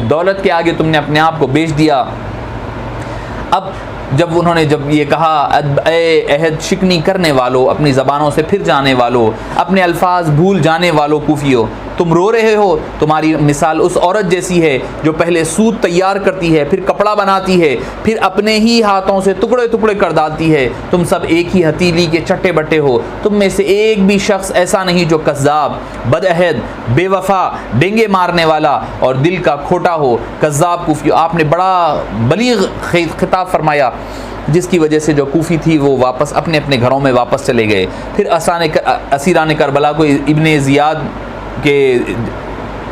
دولت کے آگے تم نے اپنے آپ کو بیچ دیا۔ اب انہوں نے یہ کہا اے عہد شکنی کرنے والو، اپنی زبانوں سے پھر جانے والو، اپنے الفاظ بھول جانے والو کوفیو، تم رو رہے ہو، تمہاری مثال اس عورت جیسی ہے جو پہلے سوت تیار کرتی ہے، پھر کپڑا بناتی ہے، پھر اپنے ہی ہاتھوں سے ٹکڑے ٹکڑے کر ڈالتی ہے۔ تم سب ایک ہی ہتیلی کے چٹے بٹے ہو، تم میں سے ایک بھی شخص ایسا نہیں جو کذاب، بدعہد، بے وفا، ڈینگے مارنے والا اور دل کا کھوٹا ہو۔ کذاب کوفیو، آپ نے بڑا بلیغ خطاب فرمایا، جس کی وجہ سے جو کوفی تھی وہ واپس اپنے گھروں میں واپس چلے گئے۔ پھر اسیران کربلا کو ابن زیاد کے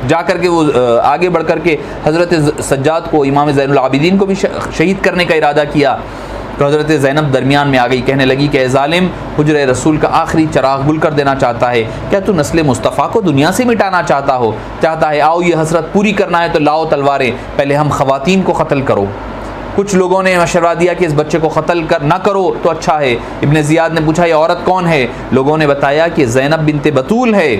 جا کر کے وہ آگے بڑھ کر کے حضرت سجاد کو، امام زین العابدین کو بھی شہید کرنے کا ارادہ کیا، تو حضرت زینب درمیان میں آ گئی، کہنے لگی کہ اے ظالم، حجرہ رسول کا آخری چراغ گل کر دینا چاہتا ہے کیا؟ تو نسل مصطفیٰ کو دنیا سے مٹانا چاہتا ہے؟ آؤ یہ حسرت پوری کرنا ہے تو لاؤ تلواریں، پہلے ہم خواتین کو قتل کرو۔ کچھ لوگوں نے مشورہ دیا کہ اس بچے کو قتل نہ کرو تو اچھا ہے۔ ابن زیاد نے پوچھا یہ عورت کون ہے؟ لوگوں نے بتایا کہ زینب بنت بطول ہے،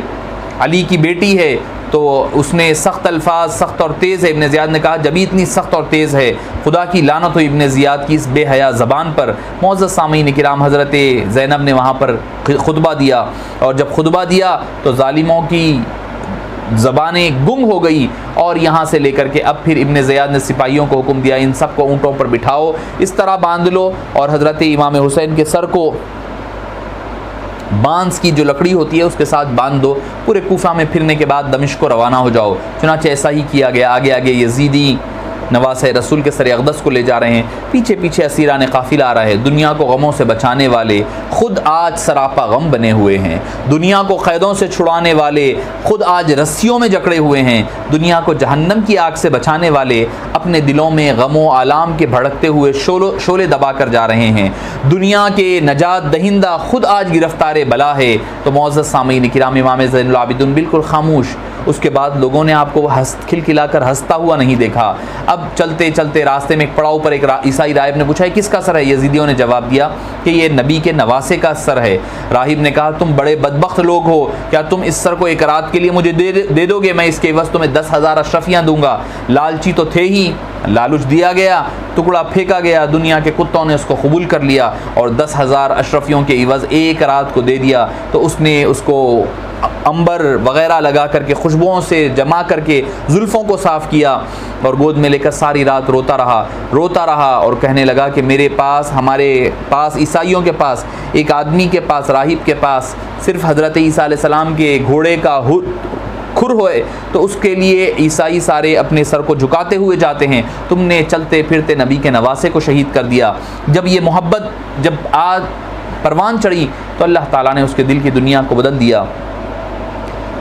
علی کی بیٹی ہے۔ تو اس نے سخت الفاظ، سخت اور تیز ہے۔ ابن زیاد نے کہا جب اتنی سخت اور تیز ہے، خدا کی لعنت ہو ابن زیاد کی اس بے حیا زبان پر۔ معزز سامعین کرام، حضرت زینب نے وہاں پر خطبہ دیا، اور جب خطبہ دیا تو ظالموں کی زبانیں گم ہو گئی، اور یہاں سے لے کر کے اب پھر ابن زیاد نے سپاہیوں کو حکم دیا ان سب کو اونٹوں پر بٹھاؤ، اس طرح باندھ لو، اور حضرت امام حسین کے سر کو بانس کی جو لکڑی ہوتی ہے اس کے ساتھ باندھ دو، پورے کوفہ میں پھرنے کے بعد دمشق کو روانہ ہو جاؤ۔ چنانچہ ایسا ہی کیا گیا۔ آگے یزیدی نواسہ رسول کے سر اقدس کو لے جا رہے ہیں، پیچھے پیچھے اسیران قافلہ آ رہا ہے۔ دنیا کو غموں سے بچانے والے خود آج سراپا غم بنے ہوئے ہیں، دنیا کو قیدوں سے چھڑانے والے خود آج رسیوں میں جکڑے ہوئے ہیں، دنیا کو جہنم کی آگ سے بچانے والے اپنے دلوں میں غم و آلام کے بھڑکتے ہوئے شعلے دبا کر جا رہے ہیں۔ دنیا کے نجات دہندہ خود آج گرفتار بلا ہے۔ تو معزز سامعین کرام، امام زین العابدین بالکل خاموش اس کے بعد لوگوں نے آپ کو کھلکھلا کر ہنستا ہوا نہیں دیکھا۔ اب چلتے چلتے راستے میں ایک پڑاؤ پر ایک عیسائی راہب نے پوچھا کس کا سر ہے؟ یزیدیوں نے جواب دیا کہ یہ نبی کے نواسے کا سر ہے۔ راہب نے کہا تم بڑے بدبخت لوگ ہو، کیا تم اس سر کو ایک رات کے لیے مجھے دے دو گے؟ میں اس کے عوض تمہیں 10,000 اشرفیاں دوں گا۔ لالچی تو تھے ہی، لالچ دیا گیا، ٹکڑا پھینکا گیا، دنیا کے کتوں نے اس کو قبول کر لیا اور 10,000 اشرفیوں کے عوض ایک رات کو دے دیا۔ تو اس نے اس کو عنبر وغیرہ لگا کر کے خوشبوؤں سے جما کر کے زلفوں کو صاف کیا اور گود میں لے کر ساری رات روتا رہا اور کہنے لگا کہ میرے پاس، ہمارے پاس، عیسائیوں کے پاس، ایک آدمی کے پاس، راہب کے پاس صرف حضرت عیسیٰ علیہ السلام کے گھوڑے کا کھر ہوئے تو اس کے لیے عیسائی سارے اپنے سر کو جھکاتے ہوئے جاتے ہیں، تم نے چلتے پھرتے نبی کے نواسے کو شہید کر دیا۔ جب یہ محبت جب آج پروان چڑھی تو اللہ تعالیٰ نے اس کے دل کی دنیا کو بدل دیا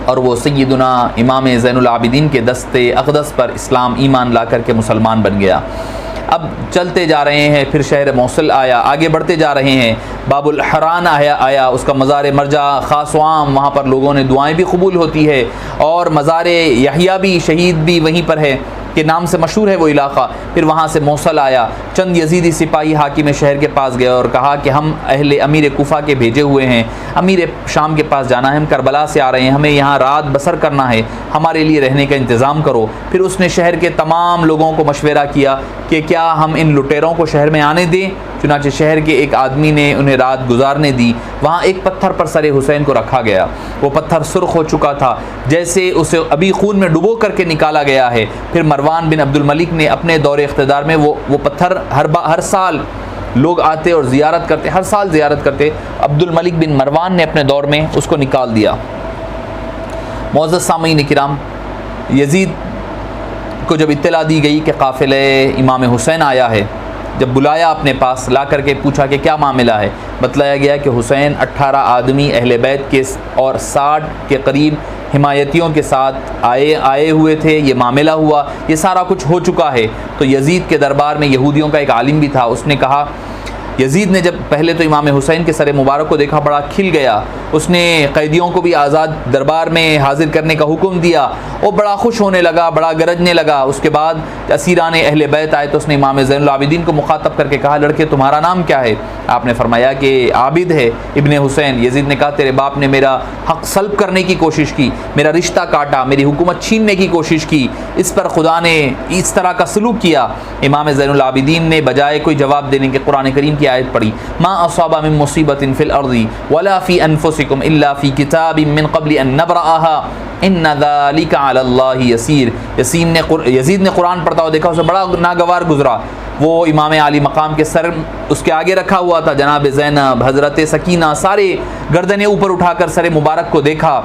اور وہ سیدنا امام زین العابدین کے دستے اقدس پر اسلام ایمان لا کر کے مسلمان بن گیا۔ اب چلتے جا رہے ہیں، پھر شہر موصل آیا، آگے بڑھتے جا رہے ہیں، باب الحران آیا، اس کا مزار مرجع خاص و عام، وہاں پر لوگوں نے دعائیں بھی قبول ہوتی ہے، اور مزار یحییٰ بھی، شہید بھی وہیں پر ہے کے نام سے مشہور ہے وہ علاقہ۔ پھر وہاں سے موصل آیا، چند یزیدی سپاہی حاکم شہر کے پاس گئے اور کہا کہ ہم اہل امیر کوفہ کے بھیجے ہوئے ہیں، امیر شام کے پاس جانا ہے، ہم کربلا سے آ رہے ہیں، ہمیں یہاں رات بسر کرنا ہے، ہمارے لیے رہنے کا انتظام کرو۔ پھر اس نے شہر کے تمام لوگوں کو مشورہ کیا کہ کیا ہم ان لٹیروں کو شہر میں آنے دیں؟ چنانچہ شہر کے ایک آدمی نے انہیں رات گزارنے دی۔ وہاں ایک پتھر پر سر حسین کو رکھا گیا، وہ پتھر سرخ ہو چکا تھا جیسے اسے ابھی خون میں ڈبو کر کے نکالا گیا ہے۔ پھر مروان بن عبد الملک نے اپنے دور اقتدار میں وہ پتھر ہر سال لوگ آتے اور زیارت کرتے، ہر سال زیارت کرتے، عبد الملک بن مروان نے اپنے دور میں اس کو نکال دیا۔ معزز سامعین کرام، یزید کو جب اطلاع دی گئی کہ قافلہ امام حسین آیا ہے، جب بلایا اپنے پاس، لا کر کے پوچھا کہ کیا معاملہ ہے، بتلایا گیا کہ حسین 18 آدمی اہل بیت کے اور 60 کے قریب حمایتیوں کے ساتھ آئے ہوئے تھے، یہ معاملہ ہوا، یہ سارا کچھ ہو چکا ہے۔ تو یزید کے دربار میں یہودیوں کا ایک عالم بھی تھا، اس نے کہا، یزید نے جب پہلے تو امام حسین کے سر مبارک کو دیکھا بڑا کھل گیا، اس نے قیدیوں کو بھی آزاد دربار میں حاضر کرنے کا حکم دیا، وہ بڑا خوش ہونے لگا، بڑا گرجنے لگا۔ اس کے بعد اسیران اہل بیت آئے تو اس نے امام زین العابدین کو مخاطب کر کے کہا، لڑکے تمہارا نام کیا ہے؟ آپ نے فرمایا کہ عابد ہے ابن حسین۔ یزید نے کہا، تیرے باپ نے میرا حق سلب کرنے کی کوشش کی، میرا رشتہ کاٹا، میری حکومت چھیننے کی کوشش کی، اس پر خدا نے اس طرح کا سلوک کیا۔ امام زین العابدین نے بجائے کوئی جواب دینے کے قرآن کریم کی آیت پڑھی، ما اصاب من مصیبت فی الارض ولا فی انفسکم الا فی کتاب من قبل ان نبرأها ان ذلک علی اللہ یسیر۔ یزید نے قرآن پڑھتا ہوا دیکھا، اسے بڑا ناگوار گزرا، وہ امام عالی مقام کے سر اس کے آگے رکھا ہوا تھا، جناب زینب، حضرت سکینہ، سارے گردنیں اوپر اٹھا کر سر مبارک کو دیکھا۔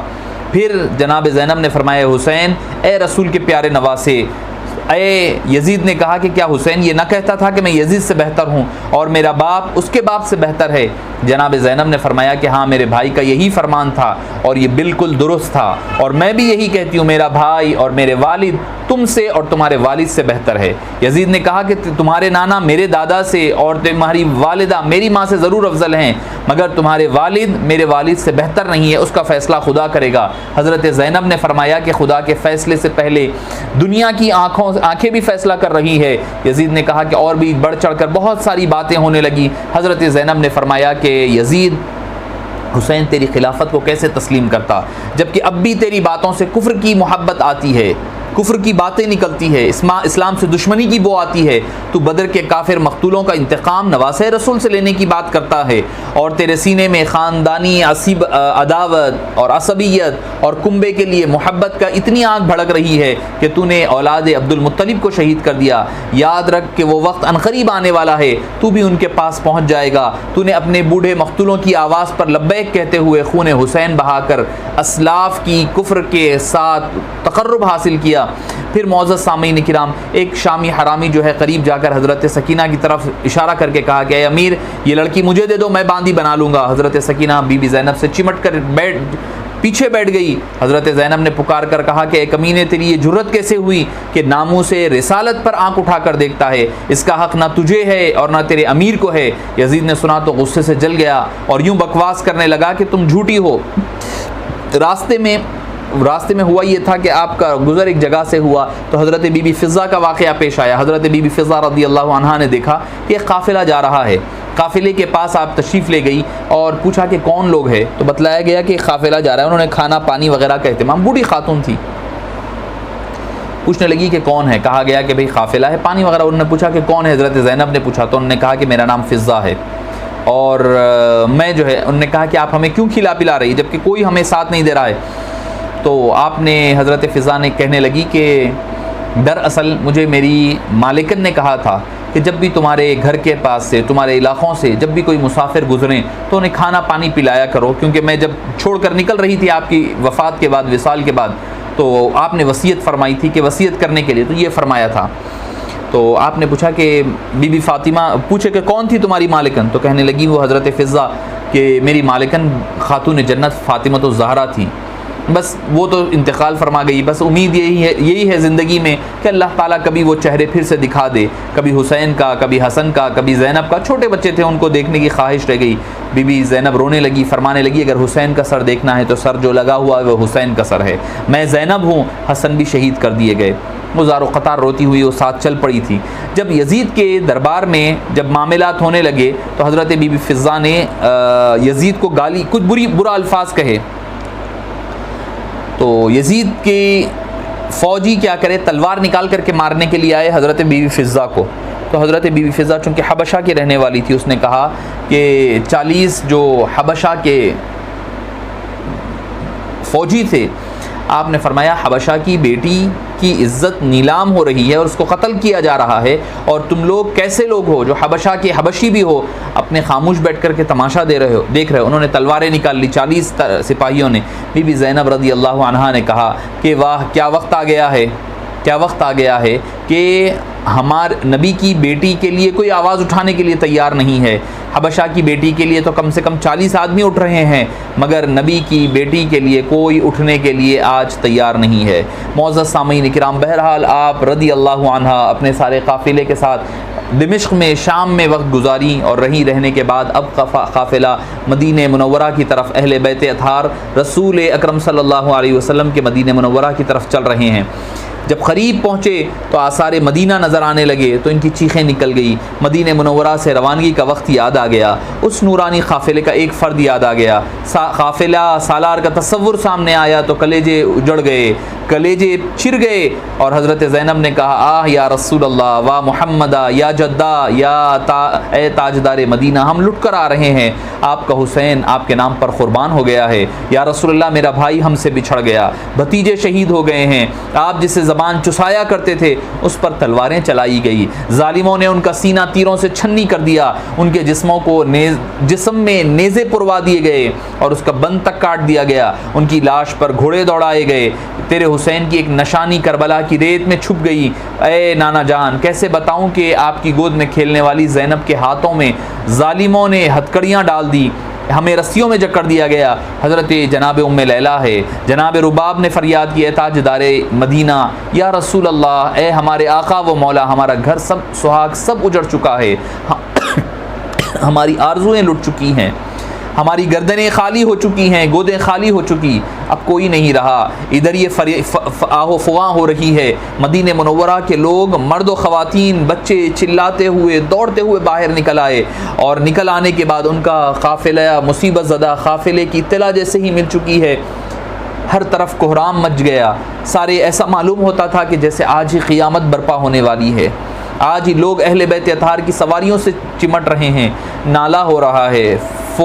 پھر جناب زینب نے فرمایا، حسین اے رسول کے پیارے نواسے، اے یزید نے کہا کہ کیا حسین یہ نہ کہتا تھا کہ میں یزید سے بہتر ہوں اور میرا باپ اس کے باپ سے بہتر ہے؟ جناب زینب نے فرمایا کہ ہاں، میرے بھائی کا یہی فرمان تھا اور یہ بالکل درست تھا، اور میں بھی یہی کہتی ہوں، میرا بھائی اور میرے والد تم سے اور تمہارے والد سے بہتر ہے۔ یزید نے کہا کہ تمہارے نانا میرے دادا سے اور تمہاری والدہ میری ماں سے ضرور افضل ہیں، مگر تمہارے والد میرے والد سے بہتر نہیں ہے، اس کا فیصلہ خدا کرے گا۔ حضرت زینب نے فرمایا کہ خدا کے فیصلے سے پہلے دنیا کی آنکھیں بھی فیصلہ کر رہی ہے۔ یزید نے کہا کہ اور بھی بڑھ چڑھ کر بہت ساری باتیں ہونے لگی۔ حضرت زینب نے فرمایا کہ یزید، حسین تیری خلافت کو کیسے تسلیم کرتا، جبکہ اب بھی تیری باتوں سے کفر کی محبت آتی ہے، کفر کی باتیں نکلتی ہے، اسلام سے دشمنی کی بو آتی ہے، تو بدر کے کافر مقتولوں کا انتقام نواسہ رسول سے لینے کی بات کرتا ہے، اور تیرے سینے میں خاندانی عداوت اور عصبیت اور کنبے کے لیے محبت کا اتنی آگ بھڑک رہی ہے کہ تو نے اولاد عبد المطلب کو شہید کر دیا۔ یاد رکھ کہ وہ وقت عنقریب آنے والا ہے، تو بھی ان کے پاس پہنچ جائے گا۔ تو نے اپنے بوڑھے مقتولوں کی آواز پر لبیک کہتے ہوئے خون حسین بہا کر اسلاف کی کفر کے ساتھ تقرب حاصل کیا۔ پھر معزز سامعین کرام، ایک شامی حرامی جو ہے قریب جا کر حضرت سکینہ کی طرف اشارہ کر کے کہا کہ اے امیر، یہ لڑکی مجھے دے دو، میں باندی بنا لوں گا۔ حضرت سکینہ بی بی زینب سے چمٹ کر پیچھے بیٹھ گئی۔ حضرت زینب نے پکار کر کہا کہ اے کمینے، تیری یہ جرت کیسے ہوئی کہ ناموس سے رسالت پر آنکھ اٹھا کر دیکھتا ہے؟ اس کا حق نہ تجھے ہے اور نہ تیرے امیر کو ہے۔ یزید نے سنا تو غصے سے جل گیا اور یوں بکواس کرنے لگا کہ تم جھوٹی ہو۔ راستے میں راستے میں ہوا یہ تھا کہ آپ کا گزر ایک جگہ سے ہوا تو حضرت بی بی فضہ کا واقعہ پیش آیا. حضرت بی بی فضہ رضی اللہ عنہا نے دیکھا کہ ایک قافلہ جا رہا ہے. قافلے کے پاس آپ تشریف لے گئی اور پوچھا کہ کون لوگ ہے, تو بتلایا گیا کہ قافلہ جا رہا ہے. انہوں نے کھانا پانی وغیرہ کا اہتمام, بوڑھی خاتون تھی, پوچھنے لگی کہ کون ہے. کہا گیا کہ بھئی قافلہ ہے, پانی وغیرہ. انہوں نے پوچھا کہ کون ہے, حضرت زینب نے پوچھا تو انہوں نے کہا کہ میرا نام فضہ ہے, اور میں جو ہے, انہوں نے کہا کہ آپ ہمیں کیوں کھلا پلا رہی جبکہ کوئی ہمیں ساتھ نہیں دے رہا ہے. تو آپ نے, حضرت فضہ نے کہنے لگی کہ دراصل مجھے میری مالکن نے کہا تھا کہ جب بھی تمہارے گھر کے پاس سے, تمہارے علاقوں سے جب بھی کوئی مسافر گزریں تو انہیں کھانا پانی پلایا کرو, کیونکہ میں جب چھوڑ کر نکل رہی تھی آپ کی وفات کے بعد, وصال کے بعد, تو آپ نے وصیت فرمائی تھی کہ وصیت کرنے کے لیے تو یہ فرمایا تھا. تو آپ نے پوچھا کہ بی بی فاطمہ, پوچھے کہ کون تھی تمہاری مالکن, تو کہنے لگی وہ حضرت فضہ کہ میری مالکن خاتون جنت فاطمہ الزہرا تھی, بس وہ تو انتقال فرما گئی. بس امید یہی ہے زندگی میں کہ اللہ تعالیٰ کبھی وہ چہرے پھر سے دکھا دے, کبھی حسین کا, کبھی حسن کا, کبھی زینب کا. چھوٹے بچے تھے, ان کو دیکھنے کی خواہش رہ گئی. بی بی زینب رونے لگی, فرمانے لگی اگر حسین کا سر دیکھنا ہے تو سر جو لگا ہوا ہے وہ حسین کا سر ہے, میں زینب ہوں, حسن بھی شہید کر دیے گئے. وہ زار و قطار روتی ہوئی وہ ساتھ چل پڑی تھی. جب یزید کے دربار میں جب معاملات ہونے لگے تو حضرت بی بی فضہ نے یزید کو گالی, کچھ برا الفاظ کہے. تو یزید کی فوجی کیا کرے, تلوار نکال کر کے مارنے کے لیے آئے حضرت بی بی فضہ کو. تو حضرت بی بی فضہ چونکہ حبشہ کی رہنے والی تھی, اس نے کہا کہ 40 جو حبشہ کے فوجی تھے, آپ نے فرمایا حبشہ کی بیٹی کی عزت نیلام ہو رہی ہے اور اس کو قتل کیا جا رہا ہے, اور تم لوگ کیسے لوگ ہو جو حبشہ کے حبشی بھی ہو, اپنے خاموش بیٹھ کر کے تماشا دیکھ رہے ہو. انہوں نے تلواریں نکال لی 40 سپاہیوں نے. بی بی زینب رضی اللہ عنہا نے کہا کہ واہ کیا وقت آ گیا ہے, کیا وقت آ گیا ہے کہ ہمارے نبی کی بیٹی کے لیے کوئی آواز اٹھانے کے لیے تیار نہیں ہے. حبشہ کی بیٹی کے لیے تو کم سے کم 40 آدمی اٹھ رہے ہیں, مگر نبی کی بیٹی کے لیے کوئی اٹھنے کے لیے آج تیار نہیں ہے. معزز سامعین کرام, بہرحال آپ رضی اللہ عنہ اپنے سارے قافلے کے ساتھ دمشق میں, شام میں وقت گزاری, اور رہنے کے بعد اب قافلہ مدینہ منورہ کی طرف, اہل بیت اطہار رسول اکرم صلی اللہ علیہ وسلم کے مدینہ منورہ کی طرف چل رہے ہیں. جب قریب پہنچے تو آثار مدینہ نظر آنے لگے تو ان کی چیخیں نکل گئی. مدینہ منورہ سے روانگی کا وقت یاد آ گیا, اس نورانی قافلے کا ایک فرد یاد آ گیا. قافلہ سالار کا تصور سامنے آیا تو کلیجے اجڑ گئے, کلیجے چر گئے, اور حضرت زینب نے کہا آہ یا رسول اللہ, وا محمدہ, یا جدہ, اے تاجدار مدینہ, ہم لٹ کر آ رہے ہیں, آپ کا حسین آپ کے نام پر قربان ہو گیا ہے. یا رسول اللہ, میرا بھائی ہم سے بچھڑ گیا, بھتیجے شہید ہو گئے ہیں, آپ جسے زبان چسایا کرتے تھے اس پر تلواریں چلائی گئی, ظالموں نے ان کا سینہ تیروں سے چھنی کر دیا, ان کے جسموں کو جسم میں نیزے پروا دیے گئے اور اس کا بند تک کاٹ دیا گیا, ان کی لاش پر گھوڑے دوڑائے گئے. تیرے حسین کی ایک نشانی کربلا کی ریت میں چھپ گئی. اے نانا جان, کیسے بتاؤں کہ آپ کی گود میں کھیلنے والی زینب کے ہاتھوں میں ظالموں نے ہتکڑیاں ڈال دی, ہمیں رسیوں میں جکڑ دیا گیا. حضرت جناب ام لیلہ ہے, جناب رباب نے فریاد کی, اے تاجدار مدینہ, یا رسول اللہ, اے ہمارے آقا و مولا, ہمارا گھر سب سہاگ سب اجڑ چکا ہے, ہماری آرزویں لٹ چکی ہیں, ہماری گردنیں خالی ہو چکی ہیں, گودیں خالی ہو چکی, اب کوئی نہیں رہا. ادھر یہ آہو فغاں ہو رہی ہے. مدینہ منورہ کے لوگ, مرد و خواتین, بچے چلاتے ہوئے دوڑتے ہوئے باہر نکل آئے, اور نکل آنے کے بعد ان کا قافلہ, مصیبت زدہ قافلے کی اطلاع جیسے ہی مل چکی ہے, ہر طرف کوہرام مچ گیا. سارے ایسا معلوم ہوتا تھا کہ جیسے آج ہی قیامت برپا ہونے والی ہے, آج ہی لوگ اہل بیت اطہار کی سواریوں سے چمٹ رہے ہیں, نالا ہو رہا ہے,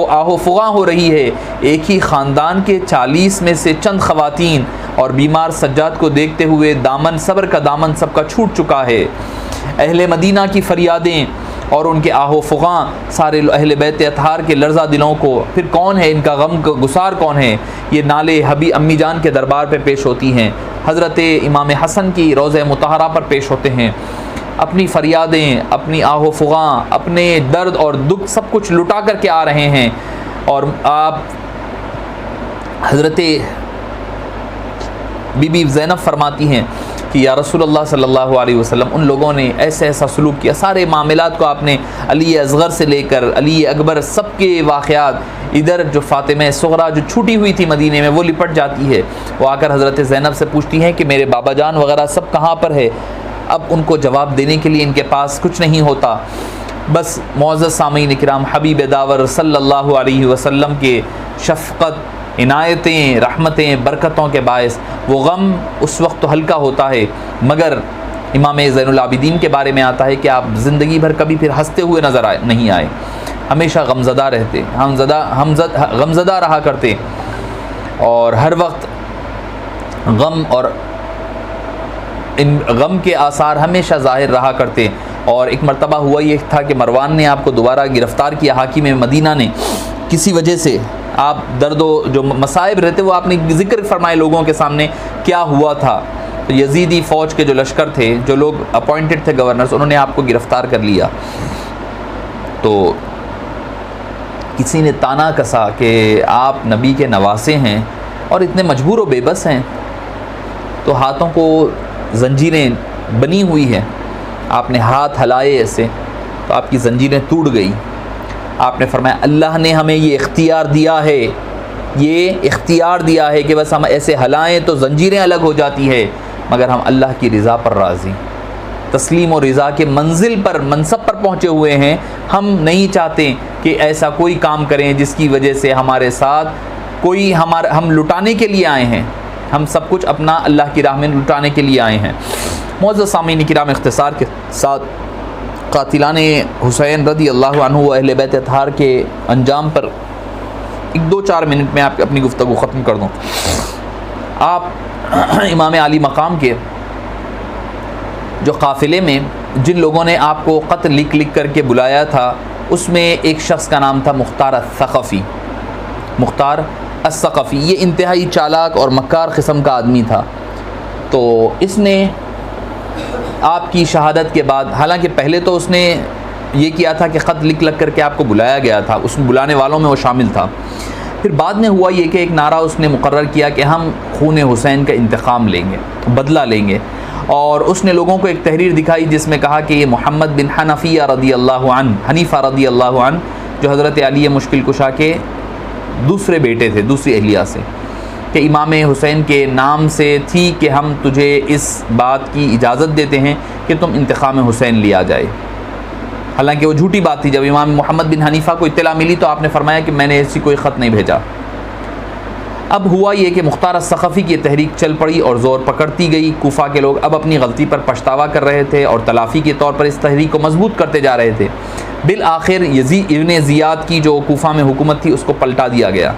آہو فغاں ہو رہی ہے. ایک ہی خاندان کے 40 میں سے چند خواتین اور بیمار سجاد کو دیکھتے ہوئے دامن, صبر کا دامن سب کا چھوٹ چکا ہے. اہل مدینہ کی فریادیں اور ان کے آہو فغاں سارے اہل بیت اطہار کے لرزہ دلوں کو, پھر کون ہے ان کا غم کا گسار کون ہے, یہ نالے حبی امی جان کے دربار پہ پیش ہوتی ہیں, حضرت امام حسن کی روضہ مطہرہ پر پیش ہوتے ہیں. اپنی فریادیں, اپنی آہو فغاں, اپنے درد اور دکھ سب کچھ لٹا کر کے آ رہے ہیں. اور آپ حضرت بی بی زینب فرماتی ہیں کہ یا رسول اللہ صلی اللہ علیہ وسلم ان لوگوں نے ایسے ایسا سلوک کیا، سارے معاملات کو آپ نے علی اصغر سے لے کر علی اکبر سب کے واقعات، ادھر جو فاطمہ صغریٰ جو چھوٹی ہوئی تھی مدینے میں وہ لپٹ جاتی ہے، وہ آ کر حضرت زینب سے پوچھتی ہیں کہ میرے بابا جان وغیرہ سب کہاں پر ہے۔ اب ان کو جواب دینے کے لیے ان کے پاس کچھ نہیں ہوتا، بس معزز سامعین کرام، حبیب داور صلی اللہ علیہ وسلم کے شفقت، عنایتیں، رحمتیں، برکتوں کے باعث وہ غم اس وقت تو ہلکا ہوتا ہے، مگر امام زین العابدین کے بارے میں آتا ہے کہ آپ زندگی بھر کبھی پھر ہنستے ہوئے نظر نہیں آئے، ہمیشہ غمزدہ رہتے، غمزدہ رہا کرتے، اور ہر وقت غم اور ان غم کے آثار ہمیشہ ظاہر رہا کرتے۔ اور ایک مرتبہ ہوا یہ تھا کہ مروان نے آپ کو دوبارہ گرفتار کیا، حاکم مدینہ نے، کسی وجہ سے آپ درد و جو مصائب رہتے وہ آپ نے ذکر فرمائے لوگوں کے سامنے کیا ہوا تھا۔ تو یزیدی فوج کے جو لشکر تھے، جو لوگ اپوائنٹڈ تھے گورنرز، انہوں نے آپ کو گرفتار کر لیا۔ تو کسی نے تانا کسا کہ آپ نبی کے نواسے ہیں اور اتنے مجبور و بے بس ہیں، تو ہاتھوں کو زنجیریں بنی ہوئی ہیں، آپ نے ہاتھ ہلائے ایسے تو آپ کی زنجیریں ٹوٹ گئی۔ آپ نے فرمایا اللہ نے ہمیں یہ اختیار دیا ہے، یہ اختیار دیا ہے کہ بس ہم ایسے ہلائیں تو زنجیریں الگ ہو جاتی ہے، مگر ہم اللہ کی رضا پر راضی، تسلیم و رضا کے منزل پر، منصب پر پہنچے ہوئے ہیں۔ ہم نہیں چاہتے کہ ایسا کوئی کام کریں جس کی وجہ سے ہمارے ساتھ کوئی ہم لٹانے کے لیے آئے ہیں، ہم سب کچھ اپنا اللہ کی راہ میں لٹانے کے لیے آئے ہیں۔ معزز سامعین کرام، اختصار کے ساتھ قاتلان حسین رضی اللہ عنہ و اہل بیت اطہار کے انجام پر ایک دو چار منٹ میں آپ اپنی گفتگو ختم کر دوں۔ آپ امام عالی مقام کے جو قافلے میں جن لوگوں نے آپ کو خط لکھ کر کے بلایا تھا، اس میں ایک شخص کا نام تھا مختار الثقفی۔ مختار الثقفی یہ انتہائی چالاک اور مکار قسم کا آدمی تھا۔ تو اس نے آپ کی شہادت کے بعد، حالانکہ پہلے تو اس نے یہ کیا تھا کہ خط لکھ کر کے آپ کو بلایا گیا تھا، اس بلانے والوں میں وہ شامل تھا، پھر بعد میں ہوا یہ کہ ایک نعرہ اس نے مقرر کیا کہ ہم خون حسین کا انتقام لیں گے، بدلہ لیں گے، اور اس نے لوگوں کو ایک تحریر دکھائی جس میں کہا کہ یہ محمد بن حنفیہ رضی اللہ عنہ، حنیفہ رضی اللہ عنہ، جو حضرت علی مشکل کشا کے دوسرے بیٹے تھے، دوسری اہلیہ سے، کہ امام حسین کے نام سے تھی کہ ہم تجھے اس بات کی اجازت دیتے ہیں کہ تم انتقام حسین لیا جائے۔ حالانکہ وہ جھوٹی بات تھی۔ جب امام محمد بن حنیفہ کو اطلاع ملی تو آپ نے فرمایا کہ میں نے ایسی کوئی خط نہیں بھیجا۔ اب ہوا یہ کہ مختار الثقفی کی تحریک چل پڑی اور زور پکڑتی گئی۔ کوفہ کے لوگ اب اپنی غلطی پر پچھتاوا کر رہے تھے اور تلافی کے طور پر اس تحریک کو مضبوط کرتے جا رہے تھے۔ بالآخر یزید ابن زیاد کی جو کوفہ میں حکومت تھی اس کو پلٹا دیا گیا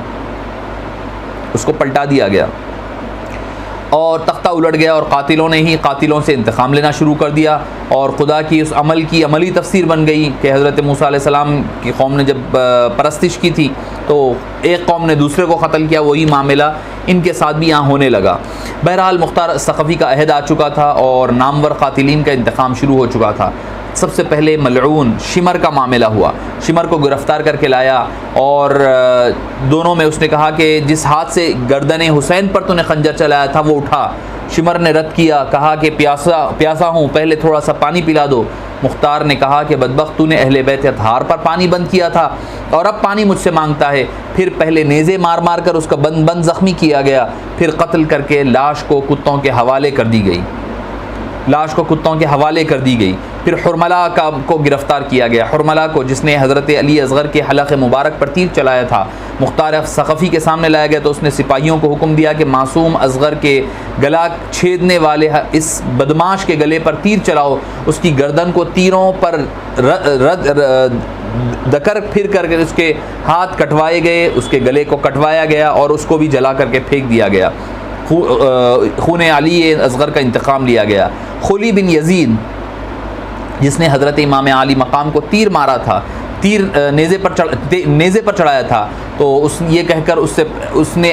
اور تختہ الٹ گیا، اور قاتلوں نے ہی قاتلوں سے انتقام لینا شروع کر دیا، اور خدا کی اس عمل کی عملی تفسیر بن گئی کہ حضرت موسیٰ علیہ السلام کی قوم نے جب پرستش کی تھی تو ایک قوم نے دوسرے کو قتل کیا، وہی معاملہ ان کے ساتھ بھی یہاں ہونے لگا۔ بہرحال مختار الثقفی کا عہد آ چکا تھا اور نامور قاتلین کا انتقام شروع ہو چکا تھا۔ سب سے پہلے ملعون شمر کا معاملہ ہوا، شمر کو گرفتار کر کے لایا، اور دونوں میں اس نے کہا کہ جس ہاتھ سے گردن حسین پر تو نے خنجر چلایا تھا وہ اٹھا۔ شمر نے رد کیا، کہا کہ پیاسا ہوں، پہلے تھوڑا سا پانی پلا دو۔ مختار نے کہا کہ بدبخت تو نے اہل بیت اطہار پر پانی بند کیا تھا اور اب پانی مجھ سے مانگتا ہے۔ پھر پہلے نیزے مار مار کر اس کا بند زخمی کیا گیا، پھر قتل کر کے لاش کو کتوں کے حوالے کر دی گئی۔ پھر حرملہ کو گرفتار کیا گیا، حرملہ کو جس نے حضرت علی اصغر کے حلق مبارک پر تیر چلایا تھا، مختار الثقفی کے سامنے لایا گیا تو اس نے سپاہیوں کو حکم دیا کہ معصوم اصغر کے گلا چھیدنے والے اس بدماش کے گلے پر تیر چلاؤ۔ اس کی گردن کو تیروں پر دکر پھر کر کے اس کے ہاتھ کٹوائے گئے، اس کے گلے کو کٹوایا گیا اور اس کو بھی جلا کر کے پھینک دیا گیا۔ خون علی اصغر کا انتقام لیا گیا۔ خلی بن یزید جس نے حضرت امام علی مقام کو تیر مارا تھا، تیر نیزے پر چڑھایا تھا، تو یہ کہہ کر اس نے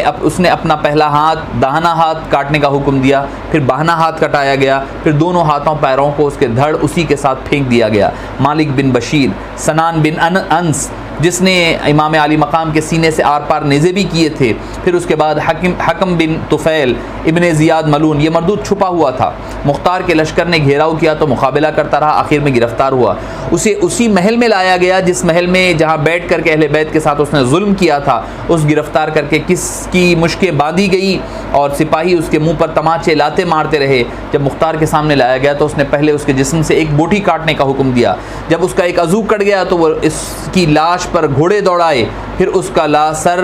اپنا پہلا ہاتھ داہنا ہاتھ کاٹنے کا حکم دیا، پھر بہنا ہاتھ کٹایا گیا، پھر دونوں ہاتھوں پیروں کو اس کے دھڑ اسی کے ساتھ پھینک دیا گیا۔ مالک بن بشیر، سنان بن انس، جس نے امام علی مقام کے سینے سے آر پار نیزے بھی کیے تھے. پھر اس کے بعد حکم بن طفیل ابن زیاد ملون، یہ مردود چھپا ہوا تھا. مختار کے لشکر نے گھیراؤ کیا تو مقابلہ کرتا رہا، آخر میں گرفتار ہوا. اسے اسی محل میں لایا گیا جس محل میں جہاں بیٹھ کر کے اہل بیت کے ساتھ اس نے ظلم کیا تھا. اس گرفتار کر کے کس کی مشکیں باندھی گئی اور سپاہی اس کے منہ پر تماچے لاتے مارتے رہے. جب مختار کے سامنے لایا گیا تو اس نے پہلے اس کے جسم سے ایک بوٹی کاٹنے کا حکم دیا. جب اس کا ایک عضو کٹ گیا تو وہ اس کی لاش پر گھوڑے دوڑائے. پھر اس کا سر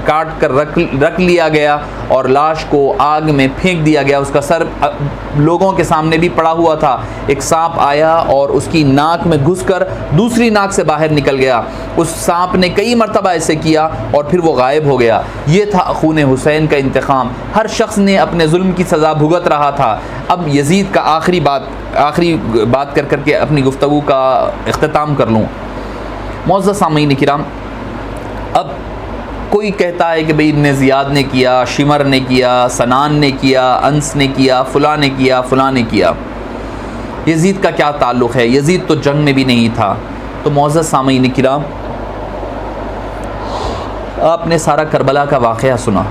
کاٹ کر رکھ لیا گیا اور لاش کو آگ میں پھینک دیا گیا. اس کا سر لوگوں کے سامنے بھی پڑا ہوا تھا. ایک سانپ آیا اور اس کی ناک میں گھس کر دوسری ناک سے باہر نکل گیا. اس سانپ نے کئی مرتبہ ایسے کیا اور پھر وہ غائب ہو گیا. یہ تھا خون حسین کا انتقام. ہر شخص نے اپنے ظلم کی سزا بھگت رہا تھا. اب یزید کا آخری بات کر کے اپنی گفتگو کا اختتام کر لوں. معزز سامعین کرام، اب کوئی کہتا ہے کہ بھئی ابن زیاد نے کیا، شمر نے کیا، سنان نے کیا، انس نے کیا، فلاں نے کیا، فلاں نے کیا. یزید کا کیا تعلق ہے؟ یزید تو جنگ میں بھی نہیں تھا. تو معزز سامعین کرام، آپ نے سارا کربلا کا واقعہ سنا.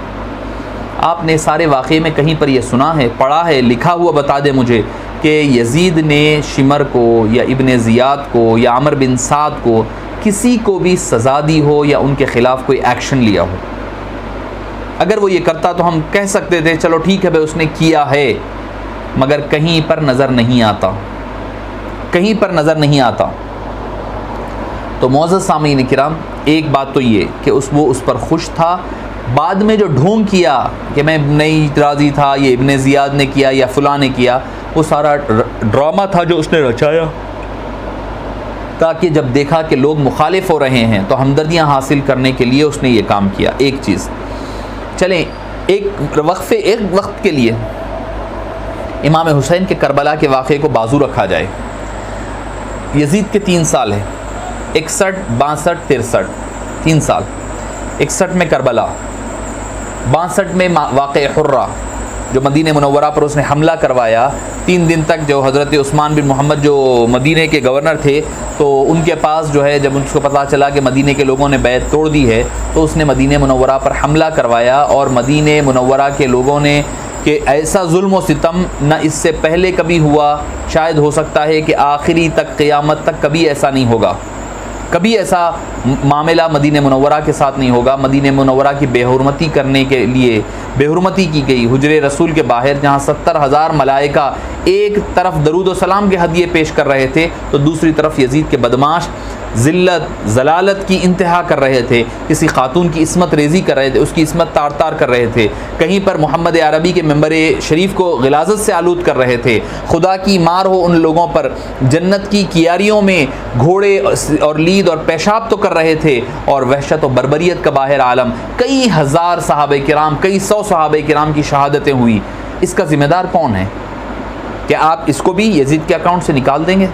آپ نے سارے واقعے میں کہیں پر یہ سنا ہے، پڑھا ہے، لکھا ہوا بتا دے مجھے کہ یزید نے شمر کو یا ابن زیاد کو یا عمر بن سعد کو کسی کو بھی سزا دی ہو یا ان کے خلاف کوئی ایکشن لیا ہو. اگر وہ یہ کرتا تو ہم کہہ سکتے تھے چلو ٹھیک ہے بھائی اس نے کیا ہے، مگر کہیں پر نظر نہیں آتا، کہیں پر نظر نہیں آتا. تو معزز سامعین کرام، ایک بات تو یہ کہ وہ اس پر خوش تھا. بعد میں جو ڈھونگ کیا کہ میں نہیں راضی تھا، یہ ابن زیاد نے کیا یا فلاں نے کیا، وہ سارا ڈرامہ تھا جو اس نے رچایا تاکہ جب دیکھا کہ لوگ مخالف ہو رہے ہیں تو ہمدردیاں حاصل کرنے کے لیے اس نے یہ کام کیا. ایک چیز چلیں، ایک وقت کے لیے امام حسین کے کربلا کے واقعے کو بازو رکھا جائے. یزید کے 3 سال ہیں، 61، 62، 63، 3 سال. 61 میں کربلا، 62 میں واقع حرہ جو مدینہ منورہ پر اس نے حملہ کروایا. 3 دن تک جو حضرت عثمان بن محمد جو مدینہ کے گورنر تھے تو ان کے پاس جو ہے جب اس کو پتہ چلا کہ مدینہ کے لوگوں نے بیعت توڑ دی ہے تو اس نے مدینہ منورہ پر حملہ کروایا. اور مدینہ منورہ کے لوگوں نے کہ ایسا ظلم و ستم نہ اس سے پہلے کبھی ہوا، شاید ہو سکتا ہے کہ آخری تک قیامت تک کبھی ایسا نہیں ہوگا، کبھی ایسا معاملہ مدینہ منورہ کے ساتھ نہیں ہوگا. مدینہ منورہ کی بے حرمتی کرنے کے لیے بے حرمتی کی گئی. حجر رسول کے باہر جہاں 70,000 ملائکہ ایک طرف درود و سلام کے ہدیے پیش کر رہے تھے تو دوسری طرف یزید کے بدماش ذلت ضلالت کی انتہا کر رہے تھے. کسی خاتون کی عصمت ریزی کر رہے تھے، اس کی عصمت تار تار کر رہے تھے. کہیں پر محمد عربی کے ممبر شریف کو غلاظت سے آلود کر رہے تھے. خدا کی مار ہو ان لوگوں پر. جنت کی کیاریوں میں گھوڑے اور لید اور پیشاب تو کر رہے تھے اور وحشت و بربریت کا باہر عالم. کئی ہزار صحابہ کرام، کئی 100 صحابہ کرام کی شہادتیں ہوئی. اس کا ذمہ دار کون ہے؟ کیا آپ اس کو بھی یزید کے اکاؤنٹ سے نکال دیں گے؟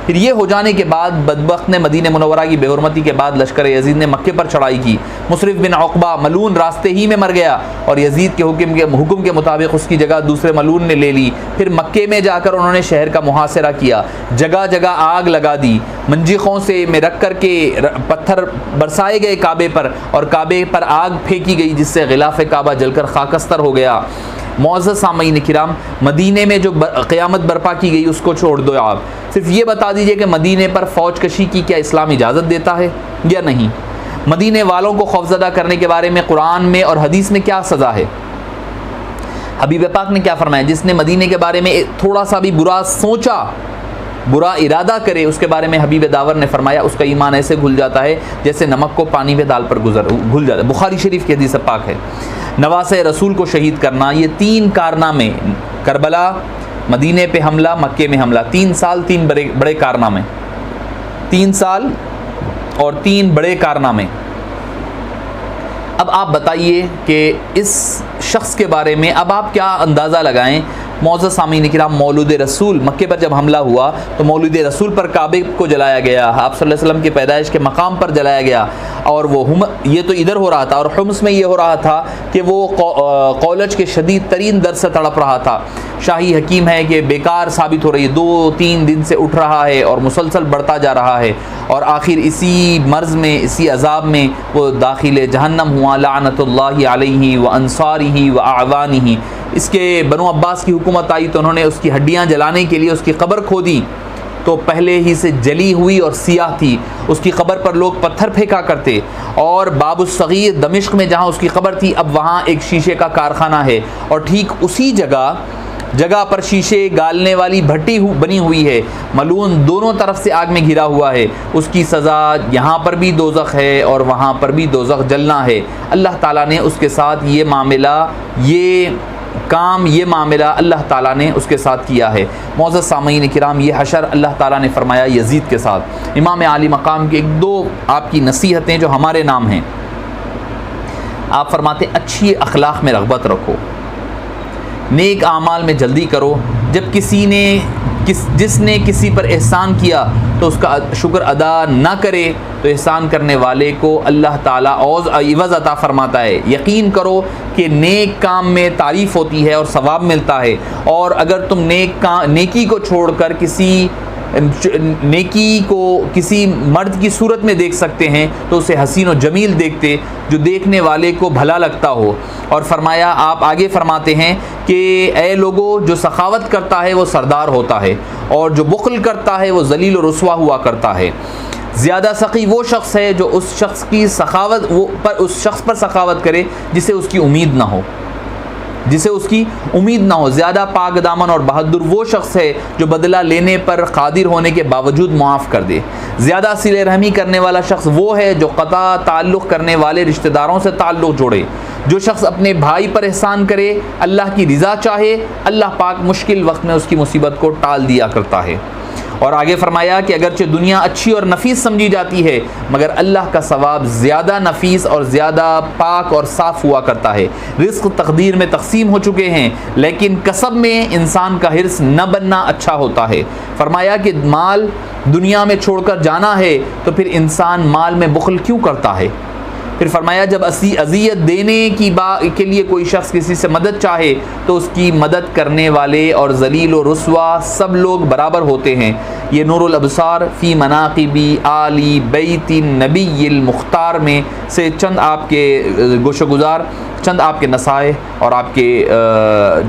پھر یہ ہو جانے کے بعد بدبخت نے مدینہ منورہ کی بے حرمتی کے بعد لشکر یزید نے مکے پر چڑھائی کی. مصرف بن عقبہ ملون راستے ہی میں مر گیا اور یزید کے حکم کے مطابق اس کی جگہ دوسرے ملون نے لے لی. پھر مکے میں جا کر انہوں نے شہر کا محاصرہ کیا، جگہ جگہ آگ لگا دی، منجیخوں سے میں رکھ کر کے پتھر برسائے گئے کعبے پر اور کعبے پر آگ پھینکی گئی جس سے غلاف کعبہ جل کر خاکستر ہو گیا. معزز سامعین کرام، مدینے میں جو قیامت برپا کی گئی اس کو چھوڑ دو. آپ صرف یہ بتا دیجئے کہ مدینے پر فوج کشی کی کیا اسلام اجازت دیتا ہے یا نہیں؟ مدینے والوں کو خوفزدہ کرنے کے بارے میں قرآن میں اور حدیث میں کیا سزا ہے؟ حبیب پاک نے کیا فرمایا؟ جس نے مدینے کے بارے میں تھوڑا سا بھی برا سوچا، برا ارادہ کرے، اس کے بارے میں حبیب داور نے فرمایا اس کا ایمان ایسے گھل جاتا ہے جیسے نمک کو پانی میں ڈال پر گھل جاتا ہے. بخاری شریف کی حدیث پاک ہے. نواسۂ رسول کو شہید کرنا، یہ 3 کارنامے، کربلا، مدینے پہ حملہ، مکے میں حملہ، 3 سال 3 بڑے کارنامے، 3 سال اور 3 بڑے کارنامے. اب آپ بتائیے کہ اس شخص کے بارے میں اب آپ کیا اندازہ لگائیں. معزز سامعین کرام، مولود رسول مکے پر جب حملہ ہوا تو مولود رسول پر کعبے کو جلایا گیا، آپ صلی اللہ علیہ وسلم کی پیدائش کے مقام پر جلایا گیا، اور وہ یہ تو ادھر ہو رہا تھا، اور حمص میں یہ ہو رہا تھا کہ وہ قولج کے شدید ترین درد سے تڑپ رہا تھا۔ شاہی حکیم ہے کہ بیکار ثابت ہو رہی ہے، 2-3 دن سے اٹھ رہا ہے اور مسلسل بڑھتا جا رہا ہے، اور آخر اسی مرض میں، اسی عذاب میں وہ داخل جہنم ہوا، لعنت اللہ علیہ وانصارہ واعوانہ۔ اس کے بنو عباس کی حکومت آئی تو انہوں نے اس کی ہڈیاں جلانے کے لیے اس کی قبر کھودی، تو پہلے ہی سے جلی ہوئی اور سیاہ تھی، اس کی قبر پر لوگ پتھر پھینکا کرتے، اور باب الصغیر دمشق میں جہاں اس کی قبر تھی اب وہاں ایک شیشے کا کارخانہ ہے، اور ٹھیک اسی جگہ پر شیشے گالنے والی بھٹی بنی ہوئی ہے، ملعون دونوں طرف سے آگ میں گھرا ہوا ہے، اس کی سزا یہاں پر بھی دوزخ ہے اور وہاں پر بھی دوزخ جلنا ہے۔ اللہ تعالیٰ نے اس کے ساتھ یہ معاملہ اللہ تعالیٰ نے اس کے ساتھ کیا ہے۔ معزز سامعین کرام، یہ حشر اللہ تعالیٰ نے فرمایا یزید کے ساتھ۔ امام عالی مقام کے 1-2 آپ کی نصیحتیں جو ہمارے نام ہیں، آپ فرماتے ہیں اچھی اخلاق میں رغبت رکھو، نیک اعمال میں جلدی کرو، جب جس نے کسی پر احسان کیا تو اس کا شکر ادا نہ کرے تو احسان کرنے والے کو اللہ تعالیٰ عوض عطا فرماتا ہے۔ یقین کرو کہ نیک کام میں تعریف ہوتی ہے اور ثواب ملتا ہے، اور اگر تم نیکی کو چھوڑ کر نیکی کو کسی مرد کی صورت میں دیکھ سکتے ہیں تو اسے حسین و جمیل دیکھتے جو دیکھنے والے کو بھلا لگتا ہو۔ اور فرمایا، آپ آگے فرماتے ہیں کہ اے لوگو، جو سخاوت کرتا ہے وہ سردار ہوتا ہے، اور جو بخل کرتا ہے وہ ذلیل و رسوا ہوا کرتا ہے۔ زیادہ سخی وہ شخص ہے جو اس شخص پر سخاوت کرے جسے اس کی امید نہ ہو، زیادہ پاک دامن اور بہادر وہ شخص ہے جو بدلہ لینے پر قادر ہونے کے باوجود معاف کر دے، زیادہ صلہ رحمی کرنے والا شخص وہ ہے جو قطع تعلق کرنے والے رشتہ داروں سے تعلق جوڑے، جو شخص اپنے بھائی پر احسان کرے، اللہ کی رضا چاہے، اللہ پاک مشکل وقت میں اس کی مصیبت کو ٹال دیا کرتا ہے۔ اور آگے فرمایا کہ اگرچہ دنیا اچھی اور نفیس سمجھی جاتی ہے مگر اللہ کا ثواب زیادہ نفیس اور زیادہ پاک اور صاف ہوا کرتا ہے۔ رزق تقدیر میں تقسیم ہو چکے ہیں، لیکن کسب میں انسان کا حرص نہ بننا اچھا ہوتا ہے۔ فرمایا کہ مال دنیا میں چھوڑ کر جانا ہے تو پھر انسان مال میں بخل کیوں کرتا ہے؟ پھر فرمایا جب اذیت دینے کے لیے کوئی شخص کسی سے مدد چاہے تو اس کی مدد کرنے والے اور ذلیل و رسوا سب لوگ برابر ہوتے ہیں۔ یہ نور الابصار فی مناقب آل بیت النبی المختار میں سے چند آپ کے گوشہ گزار، چند آپ کے نصائح اور آپ کے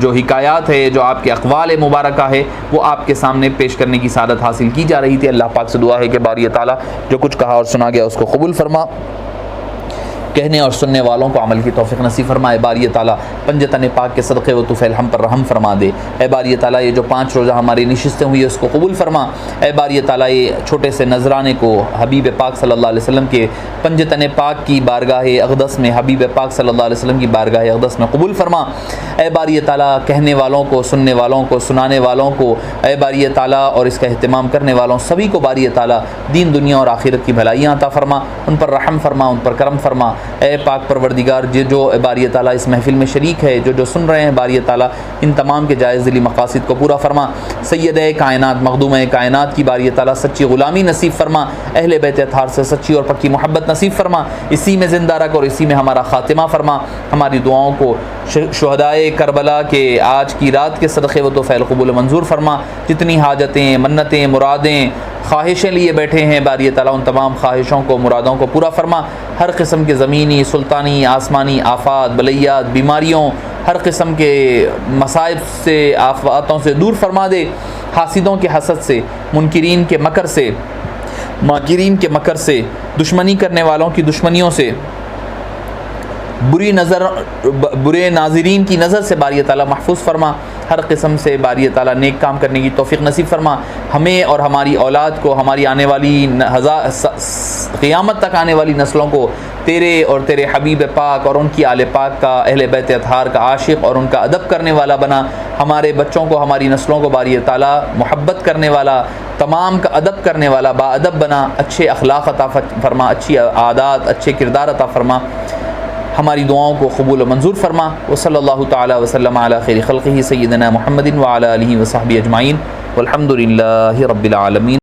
جو حکایات ہے، جو آپ کے اقوال مبارکہ ہے، وہ آپ کے سامنے پیش کرنے کی سعادت حاصل کی جا رہی تھی۔ اللہ پاک سے دعا ہے کہ باری تعالیٰ جو کچھ کہا اور سنا گیا اس کو قبول فرما، کہنے اور سننے والوں کو عمل کی توفیق نصیب فرمائے۔ باری تعالیٰ پنجتن پاک کے صدقے و طفیل ہم پر رحم فرما دے۔ اے باری تعالیٰ یہ جو 5 روزہ ہماری نشستیں ہوئی اس کو قبول فرما۔ اے باری تعالیٰ یہ چھوٹے سے نذرانے کو حبیب پاک صلی اللہ علیہ وسلم کے پنجتن پاک کی بارگاہ اقدس میں، حبیب پاک صلی اللہ علیہ وسلم کی بارگاہ اقدس میں قبول فرما۔ اے باری تعالیٰ کہنے والوں کو، سننے والوں کو، سنانے والوں کو، اے باری تعالیٰ اور اس کا اہتمام کرنے والوں سبھی کو باری تعالیٰ دین دنیا اور آخرت کی بھلائیاں عطا فرما، ان پر رحم فرما، ان پر کرم فرما۔ اے پاک پروردگار جو باری تعالیٰ اس محفل میں شریک ہے، جو سن رہے ہیں، باری تعالیٰ ان تمام کے جائز دلی مقاصد کو پورا فرما۔ سید کائنات، مخدوم کائنات کی باری تعالیٰ سچی غلامی نصیب فرما، اہل بیت اطہار سے سچی اور پکی محبت نصیب فرما، اسی میں زندہ رکھ اور اسی میں ہمارا خاتمہ فرما۔ ہماری دعاؤں کو شہدائے کربلا کے آج کی رات کے صدقے و طفیل قبول منظور فرما۔ جتنی حاجتیں، منتیں، مرادیں، خواہشیں لیے بیٹھے ہیں باری تعالیٰ ان تمام خواہشوں کو، مرادوں کو پورا فرما۔ ہر قسم کے زمینی، سلطانی، آسمانی آفات، بلیات، بیماریوں، ہر قسم کے مصائب سے، آفاتوں سے دور فرما دے، حاسدوں کے حسد سے، منکرین کے مکر سے، ماکرین کے مکر سے، دشمنی کرنے والوں کی دشمنیوں سے، برے ناظرین کی نظر سے باری تعالیٰ محفوظ فرما۔ ہر قسم سے باری تعالیٰ نیک کام کرنے کی توفیق نصیب فرما۔ ہمیں اور ہماری اولاد کو، ہماری آنے والی قیامت تک آنے والی نسلوں کو تیرے اور تیرے حبیب پاک اور ان کی آل پاک کا، اہل بیت اطہار کا عاشق اور ان کا ادب کرنے والا بنا۔ ہمارے بچوں کو، ہماری نسلوں کو باری تعالیٰ محبت کرنے والا، تمام کا ادب کرنے والا با ادب بنا، اچھے اخلاق عطا فرما، اچھی عادات، اچھے کردار عطا فرما۔ ہماری دعاؤں کو قبول و منظور فرما. وصلی اللہ تعالی وسلم علی خیر خلقہ سیدنا محمد وعلی آلہ وصحبہ اجمعین والحمد للہ رب العالمین.